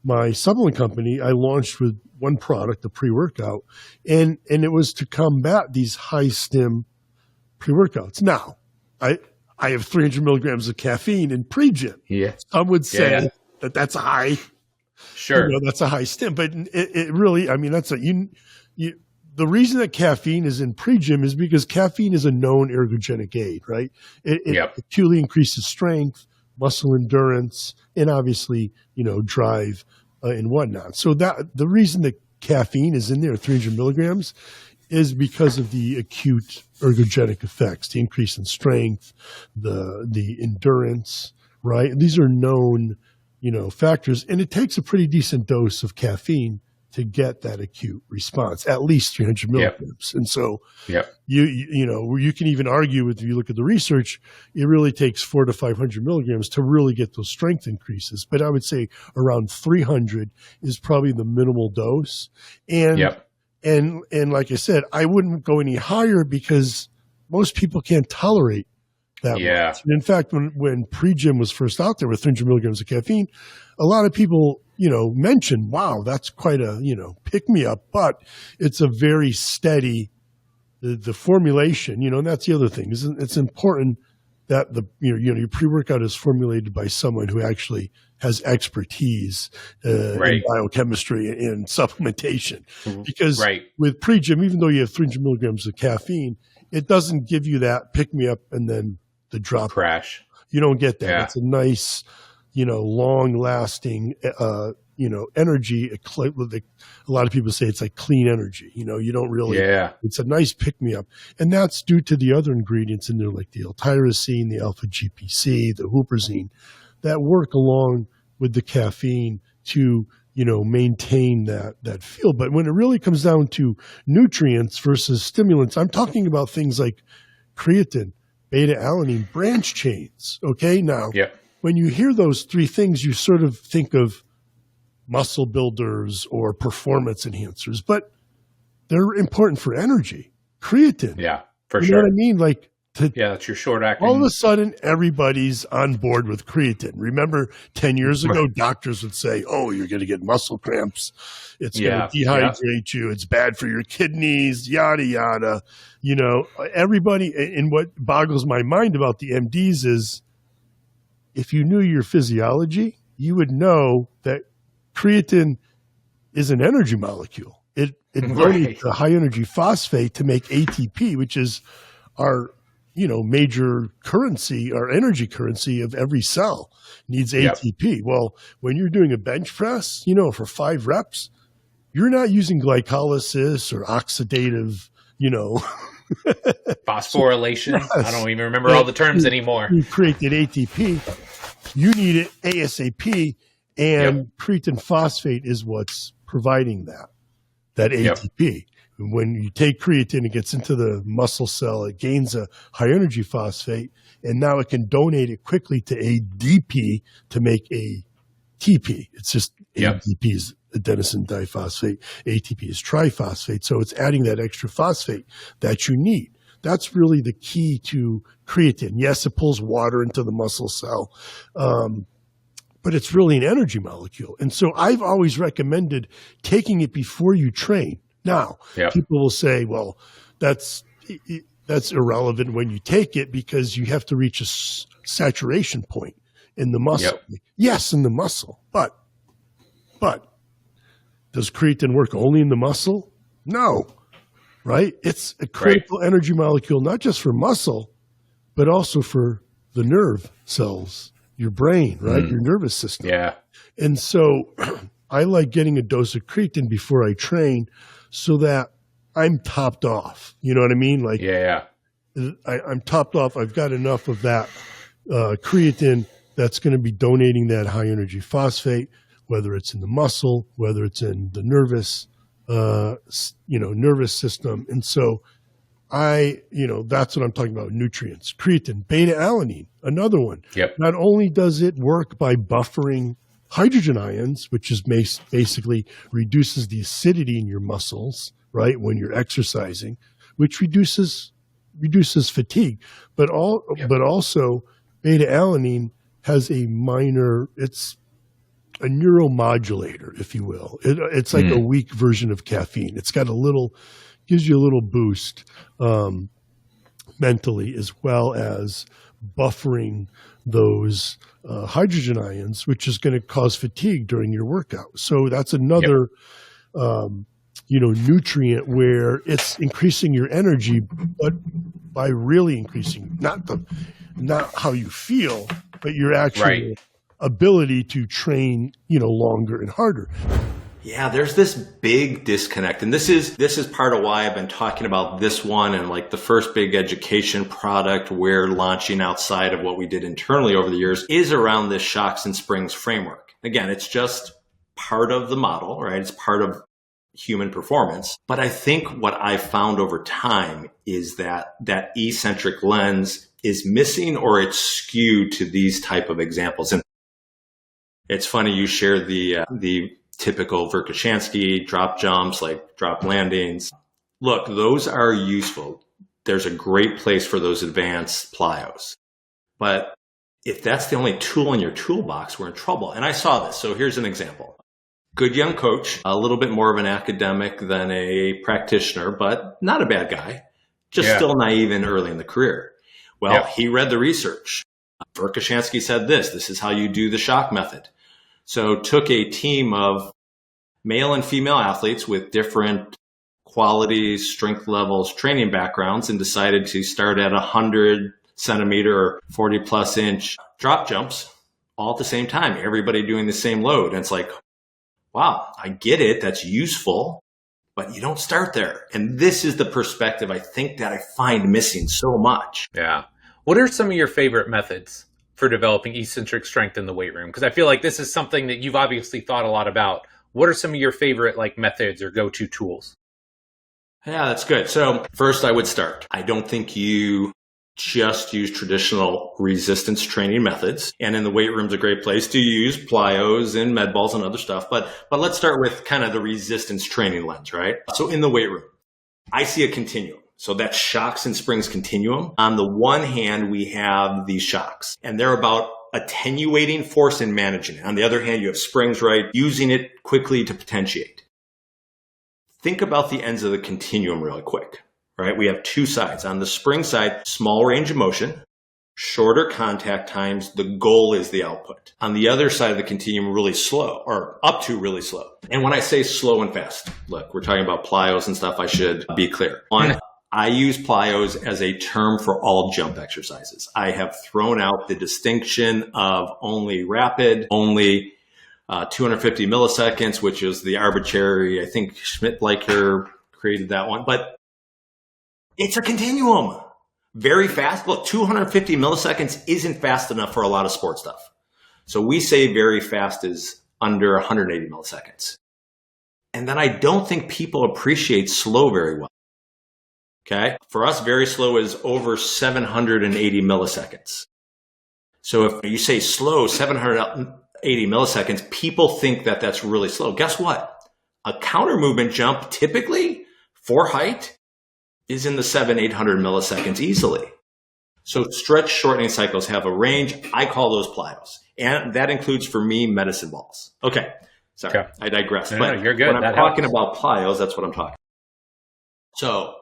my supplement company, I launched with one product, a pre-workout, and it was to combat these high stim pre-workouts. Now, I have 300 milligrams of caffeine in pre-gym. Yeah. Some would say that that's a high. Sure. That's a high stim, but it really, that's the reason that caffeine is in pre-gym is because caffeine is a known ergogenic aid, right? It acutely increases strength, muscle endurance, and obviously, drive and whatnot. So that the reason that caffeine is in there, 300 milligrams, is because of the acute ergogenic effects, the increase in strength, the endurance, right? And these are known, factors, and it takes a pretty decent dose of caffeine to get that acute response, at least 300 milligrams. And so you can even argue if you look at the research, it really takes 400 to 500 milligrams to really get those strength increases. But I would say around 300 is probably the minimal dose. And like I said, I wouldn't go any higher because most people can't tolerate that much. And in fact, when pre-gym was first out there with 300 milligrams of caffeine, a lot of people, mentioned, wow, that's quite a, pick-me-up, but it's a very steady, the formulation, and that's the other thing. It's important that your pre-workout is formulated by someone who actually has expertise in biochemistry and supplementation. Because with pre-gym, even though you have 300 milligrams of caffeine, it doesn't give you that pick-me-up and then the drop. Crash. You don't get that. Yeah. It's a nice, long-lasting, energy. A lot of people say it's like clean energy. You don't really. Yeah. It's a nice pick-me-up, and that's due to the other ingredients in there, like the L-tyrosine, the alpha-GPC, the huperzine, that work along with the caffeine to maintain that feel. But when it really comes down to nutrients versus stimulants, I'm talking about things like creatine, beta-alanine, branch chains. Okay, now. When you hear those three things, you sort of think of muscle builders or performance enhancers, but they're important for energy. Creatine. Yeah, for sure. You know what I mean? Like, that's your short acting. All of a sudden, everybody's on board with creatine. Remember, 10 years ago, doctors would say, oh, you're going to get muscle cramps. It's going to dehydrate you. It's bad for your kidneys, yada, yada. Everybody, and what boggles my mind about the MDs is, if you knew your physiology, you would know that creatine is an energy molecule. It burns the high energy phosphate to make ATP, which is our major currency, our energy currency of every cell needs ATP. Well, when you're doing a bench press, for 5 reps, you're not using glycolysis or oxidative, phosphorylation. I don't even remember all the terms anymore. You create that ATP. You need it ASAP, and creatine phosphate is what's providing that ATP. When you take creatine, it gets into the muscle cell, it gains a high energy phosphate, and now it can donate it quickly to ADP to make ATP. It's just ADP is adenosine diphosphate, ATP is triphosphate. So it's adding that extra phosphate that you need. That's really the key to creatine. Yes, it pulls water into the muscle cell, but it's really an energy molecule. And so I've always recommended taking it before you train. Now, people will say, well, that's irrelevant when you take it because you have to reach a saturation point in the muscle. Yes, in the muscle, but does creatine work only in the muscle? No, right? It's a critical energy molecule, not just for muscle, but also for the nerve cells, your brain, right? Your nervous system. Yeah. And so I like getting a dose of creatine before I train so that I'm topped off. You know what I mean? Like, I'm topped off. I've got enough of that creatine that's going to be donating that high energy phosphate, whether it's in the muscle, whether it's in the nervous system. And so that's what I'm talking about, nutrients. Creatine, beta-alanine, another one. Not only does it work by buffering hydrogen ions, which is basically reduces the acidity in your muscles, right, when you're exercising, which reduces fatigue. But also beta-alanine has it's a neuromodulator, if you will. It's like a weak version of caffeine. It's got gives you a little boost mentally, as well as buffering those hydrogen ions, which is going to cause fatigue during your workout. So that's another, nutrient where it's increasing your energy, but by really increasing not how you feel, but your actual ability to train, longer and harder. Yeah, there's this big disconnect. And this is part of why I've been talking about this one and like the first big education product we're launching outside of what we did internally over the years is around this shocks and springs framework. Again, it's just part of the model, right? It's part of human performance. But I think what I've found over time is that eccentric lens is missing or it's skewed to these type of examples. And it's funny you share the typical Verkhoshansky drop jumps, like drop landings. Look, those are useful. There's a great place for those advanced plyos. But if that's the only tool in your toolbox, we're in trouble. And I saw this. So here's an example. Good young coach, a little bit more of an academic than a practitioner, but not a bad guy. Just still naive and early in the career. Well, he read the research. Verkhoshansky said this is how you do the shock method. So took a team of male and female athletes with different qualities, strength levels, training backgrounds, and decided to start at 100 centimeter or 40 plus inch drop jumps all at the same time, everybody doing the same load. And it's like, wow, I get it. That's useful, but you don't start there. And this is the perspective I think that I find missing so much. Yeah. What are some of your favorite methods for developing eccentric strength in the weight room? Because I feel like this is something that you've obviously thought a lot about. What are some of your favorite methods or go-to tools? Yeah, that's good. So first I would start. I don't think you just use traditional resistance training methods. And in the weight room's a great place to use plyos and med balls and other stuff. But let's start with kind of the resistance training lens, right? So in the weight room, I see a continuum. So that's shocks and springs continuum. On the one hand, we have these shocks, and they're about attenuating force and managing it. On the other hand, you have springs, right? Using it quickly to potentiate. Think about the ends of the continuum really quick, right? We have two sides. On the spring side, small range of motion, shorter contact times. The goal is the output. On the other side of the continuum, really slow, or up to really slow. And when I say slow and fast, look, we're talking about plyos and stuff. I should be clear. I use plyos as a term for all jump exercises. I have thrown out the distinction of only rapid, only 250 milliseconds, which is the arbitrary, I think Schmidt-Bleicher created that one, but it's a continuum. Very fast. Look, 250 milliseconds isn't fast enough for a lot of sport stuff. So we say very fast is under 180 milliseconds. And then I don't think people appreciate slow very well. Okay. For us, very slow is over 780 milliseconds. So if you say slow, 780 milliseconds, people think that that's really slow. Guess what? A counter movement jump typically for height is in the 700-800 milliseconds easily. So stretch shortening cycles have a range. I call those plyos. And that includes for me medicine balls. Okay. Sorry, okay. I digress. No, but you're good. When I'm talking about plyos, that's what I'm talking about. So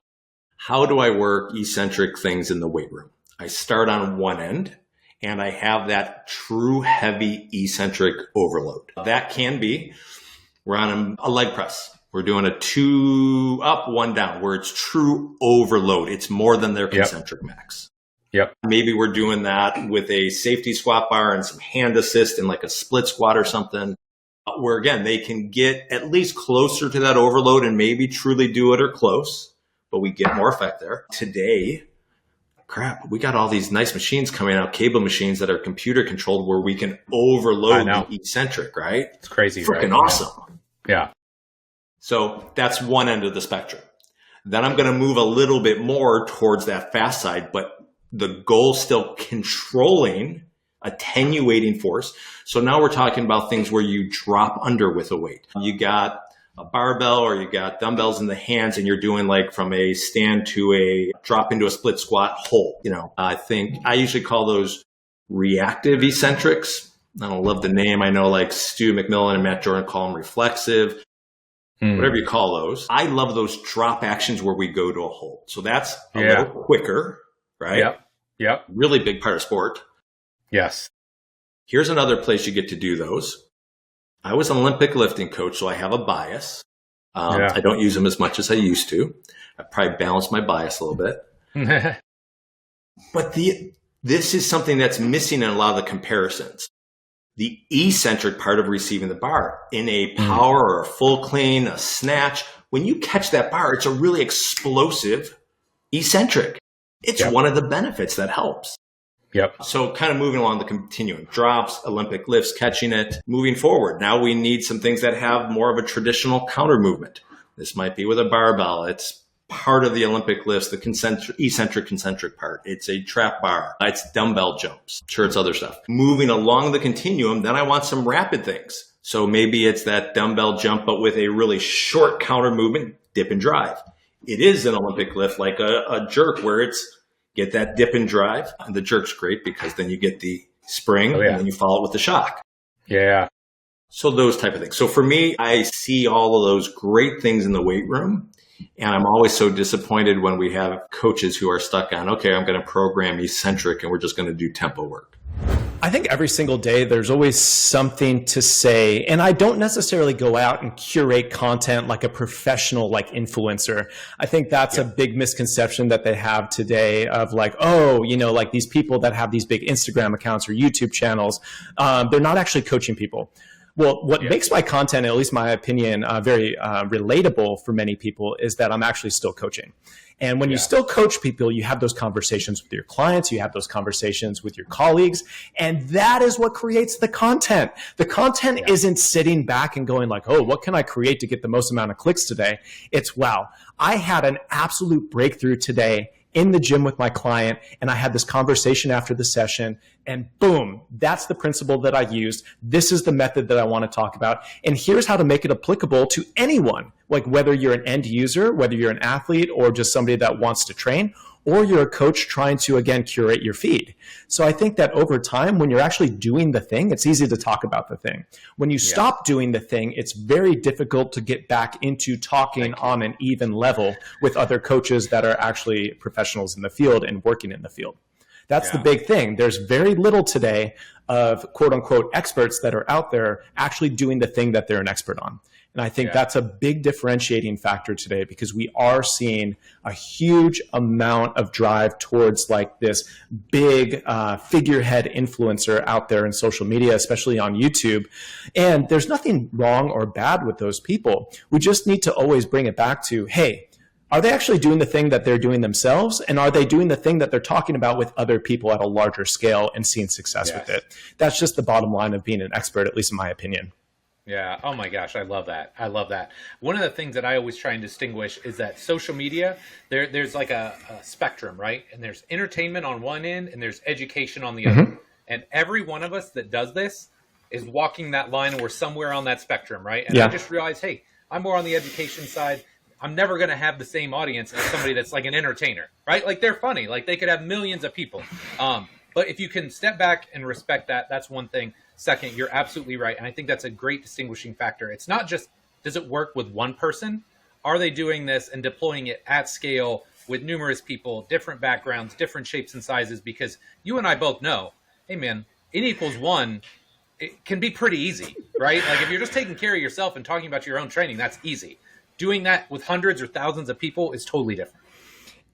how do I work eccentric things in the weight room? I start on one end and I have that true heavy eccentric overload. That can be, we're on a leg press. We're doing a 2 up, 1 down, where it's true overload. It's more than their concentric max. Yep. Maybe we're doing that with a safety squat bar and some hand assist and like a split squat or something, where again, they can get at least closer to that overload and maybe truly do it or close, but we get more effect there. Today, crap, we got all these nice machines coming out, cable machines that are computer controlled where we can overload the eccentric, right? It's crazy, freaking awesome. Yeah. So that's one end of the spectrum. Then I'm going to move a little bit more towards that fast side, but the goal still controlling, attenuating force. So now we're talking about things where you drop under with a weight. You got a barbell or you got dumbbells in the hands and you're doing like from a stand to a drop into a split squat hold. You know, I think I usually call those reactive eccentrics. I don't love the name. I know like Stu McMillan and Matt Jordan call them reflexive. Whatever you call those. I love those drop actions where we go to a hold. So that's a little quicker, right? Yep. Really big part of sport. Yes. Here's another place you get to do those. I was an Olympic lifting coach, so I have a bias. I don't use them as much as I used to. I probably balanced my bias a little bit. But this is something that's missing in a lot of the comparisons. The eccentric part of receiving the bar in a power or a full clean, a snatch, when you catch that bar, it's a really explosive eccentric. It's one of the benefits that helps. Yep. So kind of moving along the continuum, drops, Olympic lifts, catching it, moving forward. Now we need some things that have more of a traditional counter movement. This might be with a barbell. It's part of the Olympic lifts, the eccentric part. It's a trap bar. It's dumbbell jumps. Sure, it's other stuff. Moving along the continuum, then I want some rapid things. So maybe it's that dumbbell jump, but with a really short counter movement, dip and drive. It is an Olympic lift like a jerk where it's get that dip and drive. And the jerk's great because then you get the spring and then you follow it with the shock. Yeah. So those type of things. So for me, I see all of those great things in the weight room. And I'm always so disappointed when we have coaches who are stuck on, okay, I'm going to program eccentric and we're just going to do tempo work. I think every single day there's always something to say. And I don't necessarily go out and curate content like a professional, like influencer. I think that's a big misconception that they have today of like, oh, you know, like these people that have these big Instagram accounts or YouTube channels, they're not actually coaching people. Well, what makes my content, at least my opinion, very relatable for many people is that I'm actually still coaching. And when you still coach people, you have those conversations with your clients, you have those conversations with your colleagues, and that is what creates the content. The content isn't sitting back and going like, oh, what can I create to get the most amount of clicks today? It's, wow, I had an absolute breakthrough today in the gym with my client, and I had this conversation after the session, and boom, that's the principle that I used. This is the method that I want to talk about, and here's how to make it applicable to anyone, like whether you're an end user, whether you're an athlete, or just somebody that wants to train, or you're a coach trying to, again, curate your feed. So I think that over time, when you're actually doing the thing, it's easy to talk about the thing. When you stop doing the thing, it's very difficult to get back into talking on an even level with other coaches that are actually professionals in the field and working in the field. That's the big thing. There's very little today of quote unquote experts that are out there actually doing the thing that they're an expert on. And I think that's a big differentiating factor today because we are seeing a huge amount of drive towards like this big figurehead influencer out there in social media, especially on YouTube. And there's nothing wrong or bad with those people. We just need to always bring it back to, hey, are they actually doing the thing that they're doing themselves? And are they doing the thing that they're talking about with other people at a larger scale and seeing success with it? That's just the bottom line of being an expert, at least in my opinion. Yeah. Oh my gosh. I love that. I love that. One of the things that I always try and distinguish is that social media, there's like a spectrum, right? And there's entertainment on one end and there's education on the other. And every one of us that does this is walking that line, and we're somewhere on that spectrum, right? And I just realized, hey, I'm more on the education side. I'm never going to have the same audience as somebody that's like an entertainer, right? Like they're funny, like they could have millions of people. But if you can step back and respect that, that's one thing. Second, you're absolutely right. And I think that's a great distinguishing factor. It's not just, does it work with one person? Are they doing this and deploying it at scale with numerous people, different backgrounds, different shapes and sizes? Because you and I both know, hey man, N=1, it can be pretty easy, right? Like if you're just taking care of yourself and talking about your own training, that's easy. Doing that with hundreds or thousands of people is totally different.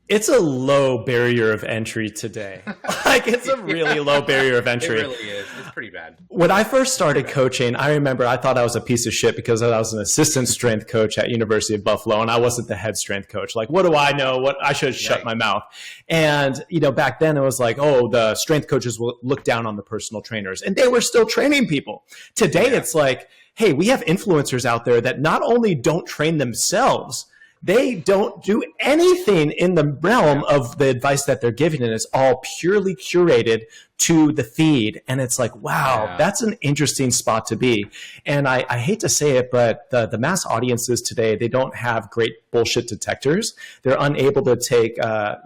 It's a low barrier of entry today. Like it's a really low barrier of entry. It really is. It's pretty bad. When I first started coaching, I remember I thought I was a piece of shit because I was an assistant strength coach at University of Buffalo and I wasn't the head strength coach. Like, what do I know? What I should have shut my mouth. And, back then it was like, oh, the strength coaches will look down on the personal trainers and they were still training people. Today it's like, hey, we have influencers out there that not only don't train themselves, they don't do anything in the realm of the advice that they're giving, and it's all purely curated to the feed. And it's like, wow, that's an interesting spot to be. And I hate to say it, but the mass audiences today, they don't have great bullshit detectors. They're unable to take,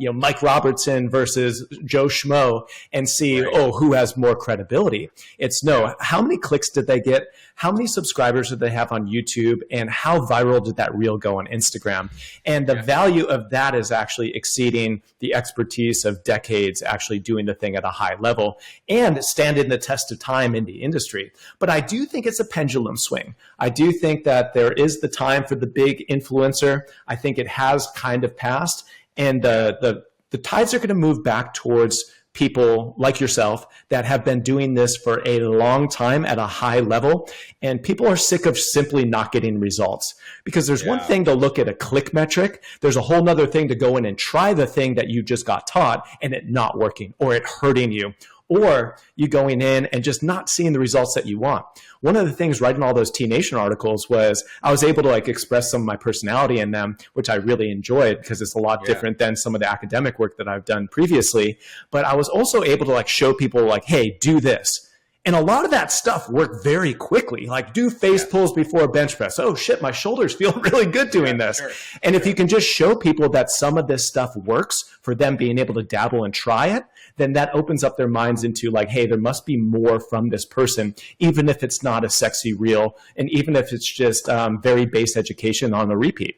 Mike Robertson versus Joe Schmo and see, who has more credibility. It's how many clicks did they get? How many subscribers did they have on YouTube? And how viral did that reel go on Instagram? And the value of that is actually exceeding the expertise of decades actually doing the thing at a high level and standing the test of time in the industry. But I do think it's a pendulum swing. I do think that there is the time for the big influencer. I think it has kind of passed, and the tides are going to move back towards people like yourself that have been doing this for a long time at a high level, and people are sick of simply not getting results. Because there's one thing to look at a click metric, there's a whole nother thing to go in and try the thing that you just got taught and it not working or it hurting you, or you going in and just not seeing the results that you want. One of the things writing all those T-Nation articles was I was able to express some of my personality in them, which I really enjoyed because it's a lot different than some of the academic work that I've done previously. But I was also able to show people hey, do this. And a lot of that stuff worked very quickly. Do face pulls before a bench press. Oh shit, my shoulders feel really good doing this. And if you can just show people that some of this stuff works for them being able to dabble and try it, then that opens up their minds into hey, there must be more from this person, even if it's not a sexy reel, and even if it's just very base education on the repeat.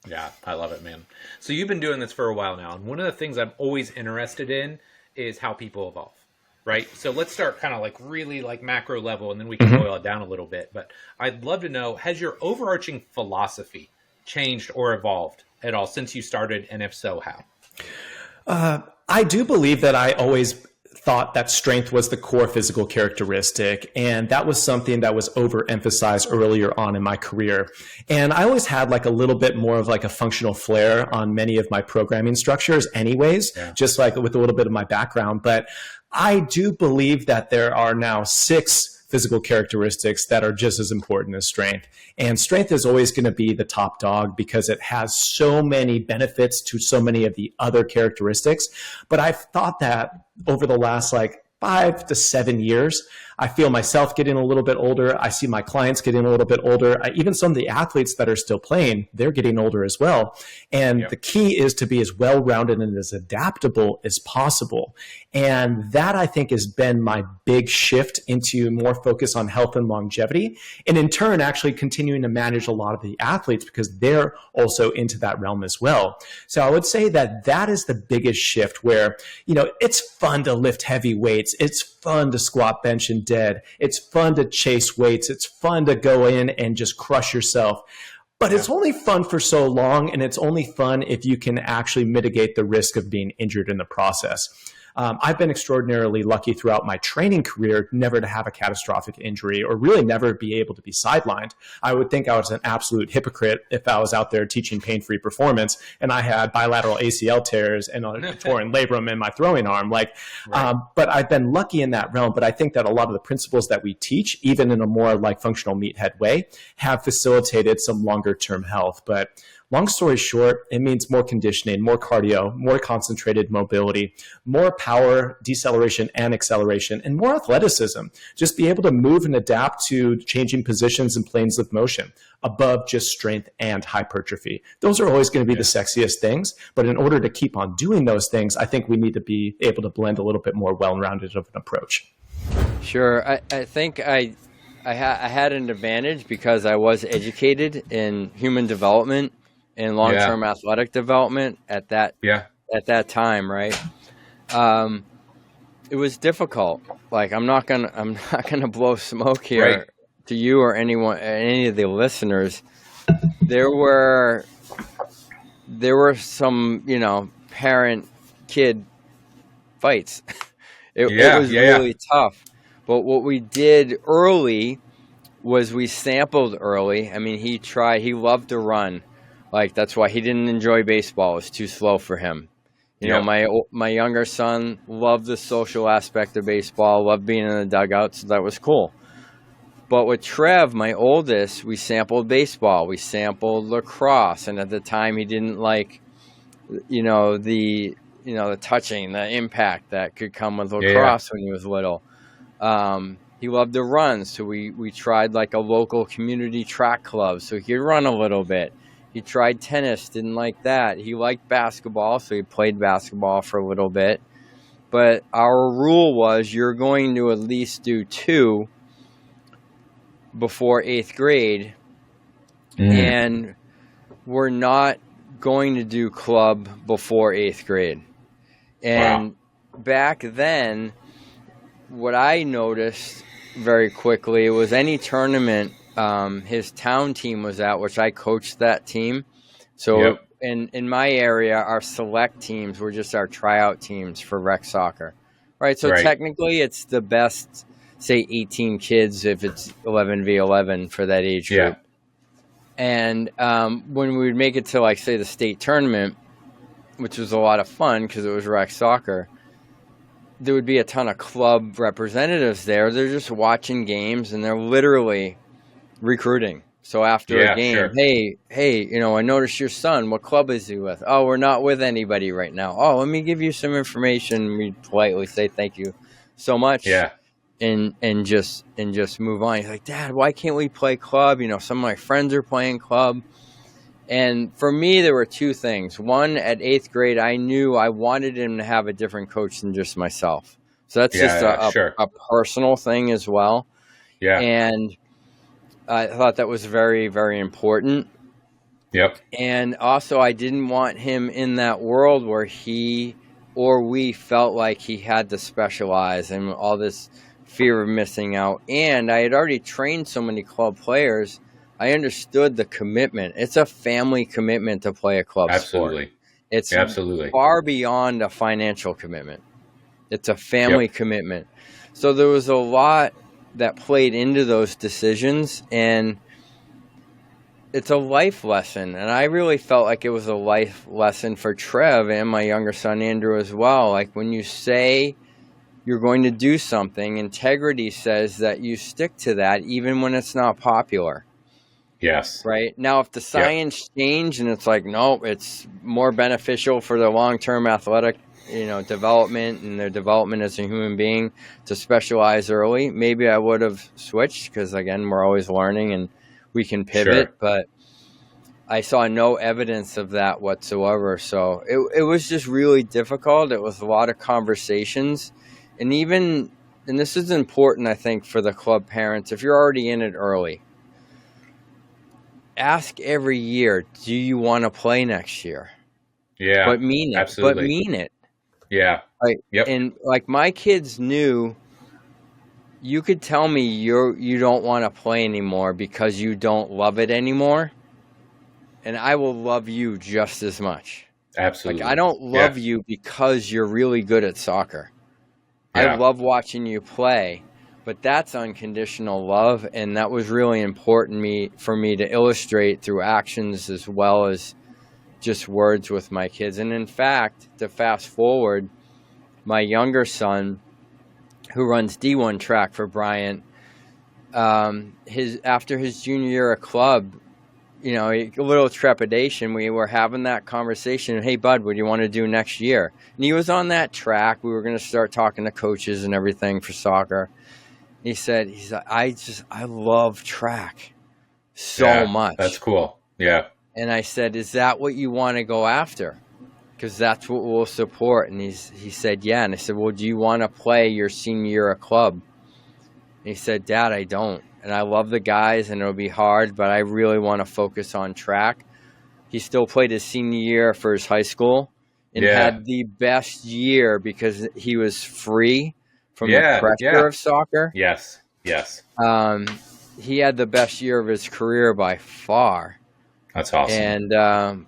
Yeah, I love it, man. So you've been doing this for a while now, and one of the things I'm always interested in is how people evolve. Right. So let's start kind of really macro level, and then we can boil it down a little bit. But I'd love to know, has your overarching philosophy changed or evolved at all since you started? And if so, how? I do believe that I always thought that strength was the core physical characteristic. And that was something that was overemphasized earlier on in my career. And I always had a little bit more of a functional flair on many of my programming structures anyways, just with a little bit of my background. But I do believe that there are now 6 physical characteristics that are just as important as strength. And strength is always going to be the top dog because it has so many benefits to so many of the other characteristics. But I've thought that over the last 5 to 7 years, I feel myself getting a little bit older. I see my clients getting a little bit older. Even some of the athletes that are still playing, they're getting older as well. And the key is to be as well-rounded and as adaptable as possible. And that, I think, has been my big shift into more focus on health and longevity. And in turn, actually continuing to manage a lot of the athletes because they're also into that realm as well. So I would say that that is the biggest shift where, it's fun to lift heavy weights. It's fun to squat, bench, and dead. It's fun to chase weights. It's fun to go in and just crush yourself. But it's only fun for so long, and it's only fun if you can actually mitigate the risk of being injured in the process. I've been extraordinarily lucky throughout my training career never to have a catastrophic injury or really never be able to be sidelined. I would think I was an absolute hypocrite if I was out there teaching pain-free performance and I had bilateral ACL tears and a torn labrum in my throwing arm. But I've been lucky in that realm. But I think that a lot of the principles that we teach, even in a more like functional meathead way, have facilitated some longer term health. But long story short, it means more conditioning, more cardio, more concentrated mobility, more power, deceleration and acceleration, and more athleticism. Just be able to move and adapt to changing positions and planes of motion above just strength and hypertrophy. Those are always going to be the sexiest things. But in order to keep on doing those things, I think we need to be able to blend a little bit more well-rounded of an approach. Sure. I think I had an advantage because I was educated in human development and long-term athletic development at that time, right? It was difficult. Like I'm not gonna blow smoke here to you or any of the listeners. There were some, parent-kid fights. It was really tough. But what we did early was we sampled early. I mean, he loved to run. Like, that's why he didn't enjoy baseball. It was too slow for him. You know, my younger son loved the social aspect of baseball, loved being in the dugout, so that was cool. But with Trev, my oldest, we sampled baseball. We sampled lacrosse. And at the time, he didn't like, the touching, the impact that could come with lacrosse when he was little. He loved to run, so we tried like a local community track club, so he'd run a little bit. He tried tennis, didn't like that. He liked basketball, so he played basketball for a little bit. But our rule was you're going to at least do 2 before 8th grade, and we're not going to do club before 8th grade. And back then, what I noticed very quickly was any tournament his town team was at, which I coached that team. So in my area, our select teams were just our tryout teams for rec soccer, right? So technically it's the best, say 18 kids if it's 11v11 for that age group. And when we would make it to like, say the state tournament, which was a lot of fun because it was rec soccer, there would be a ton of club representatives there. They're just watching games and they're literally recruiting. So after a game, hey, I noticed your son. What club is he with? Oh, we're not with anybody right now. Oh, let me give you some information. We politely say thank you so much. And just move on. He's like, Dad, why can't we play club? Some of my friends are playing club. And for me, there were 2 things. One, at 8th grade, I knew I wanted him to have a different coach than just myself. So that's just a personal thing as well. And I thought that was very, very important. And also, I didn't want him in that world where he or we felt like he had to specialize and all this fear of missing out. And I had already trained so many club players. I understood the commitment. It's a family commitment to play a club sport. It's far beyond a financial commitment. It's a family commitment. So there was a lot that played into those decisions, and it's a life lesson. And I really felt like it was a life lesson for Trev and my younger son Andrew as well. Like when you say you're going to do something, integrity says that you stick to that even when it's not popular. Right. Now, if the science changed and it's like, no, it's more beneficial for their long-term athletic, development and their development as a human being to specialize early, maybe I would have switched because, again, we're always learning and we can pivot. But I saw no evidence of that whatsoever. So it was just really difficult. It was a lot of conversations. And this is important, I think, for the club parents, if you're already in it early. Ask every year, do you want to play next year? But mean it. Absolutely. But mean it. Like, And like my kids knew, you could tell me you don't want to play anymore because you don't love it anymore, and I will love you just as much. Absolutely. Like, I don't love you because you're really good at soccer. Yeah. I love watching you play, but that's unconditional love, and that was really important for me to illustrate through actions as well as just words with my kids. And in fact, to fast forward, my younger son, who runs D1 track for Bryant, after his junior year of club, a little trepidation. We were having that conversation. Hey, bud, what do you want to do next year? And he was on that track. We were going to start talking to coaches and everything for soccer. He said, I love track so much. That's cool. Yeah. And I said, is that what you want to go after? Because that's what we'll support. And he said, yeah. And I said, well, do you want to play your senior year of club? And he said, Dad, I don't. And I love the guys, and it'll be hard, but I really want to focus on track. He still played his senior year for his high school and had the best year because he was free from the pressure of soccer. Yes. He had the best year of his career by far. That's awesome. And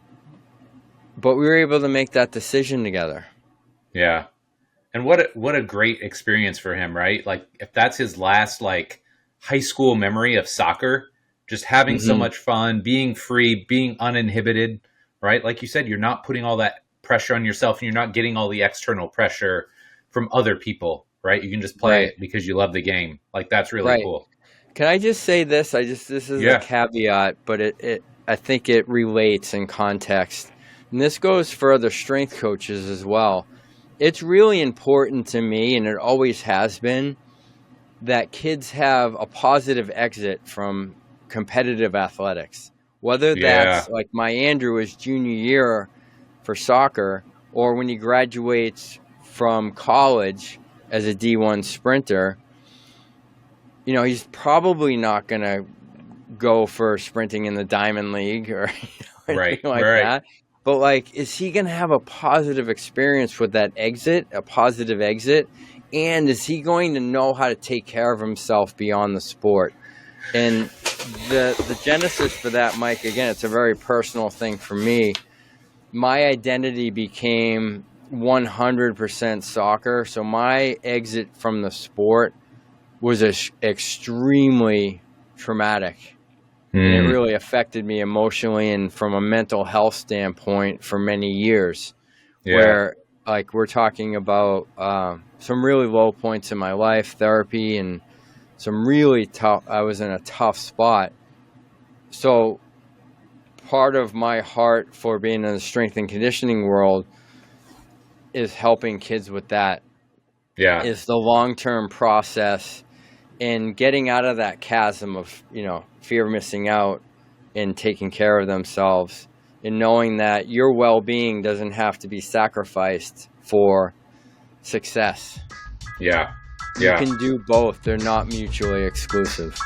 but we were able to make that decision together. Yeah. And what a great experience for him, right? Like, if that's his last high school memory of soccer, just having so much fun, being free, being uninhibited, right? Like you said, you're not putting all that pressure on yourself, and you're not getting all the external pressure from other people, right? You can just play it because you love the game. Like, that's really cool. Can I just say this? This is a caveat, but I think it relates in context. And this goes for other strength coaches as well. It's really important to me, and it always has been, that kids have a positive exit from competitive athletics. Whether that's like my Andrew is junior year for soccer, or when he graduates from college as a D1 sprinter, he's probably not going to go for sprinting in the Diamond League or anything like that. But is he going to have a positive experience with that exit, a positive exit? And is he going to know how to take care of himself beyond the sport? And the genesis for that, Mike, again, it's a very personal thing for me. My identity became 100% soccer. So my exit from the sport was extremely traumatic. And it really affected me emotionally and from a mental health standpoint for many years. Where, we're talking about some really low points in my life, therapy, and some really tough, I was in a tough spot. So part of my heart for being in the strength and conditioning world is helping kids with that. Yeah. Is the long-term process and getting out of that chasm of, fear of missing out and taking care of themselves, and knowing that your well-being doesn't have to be sacrificed for success. Yeah. You can do both. They're not mutually exclusive.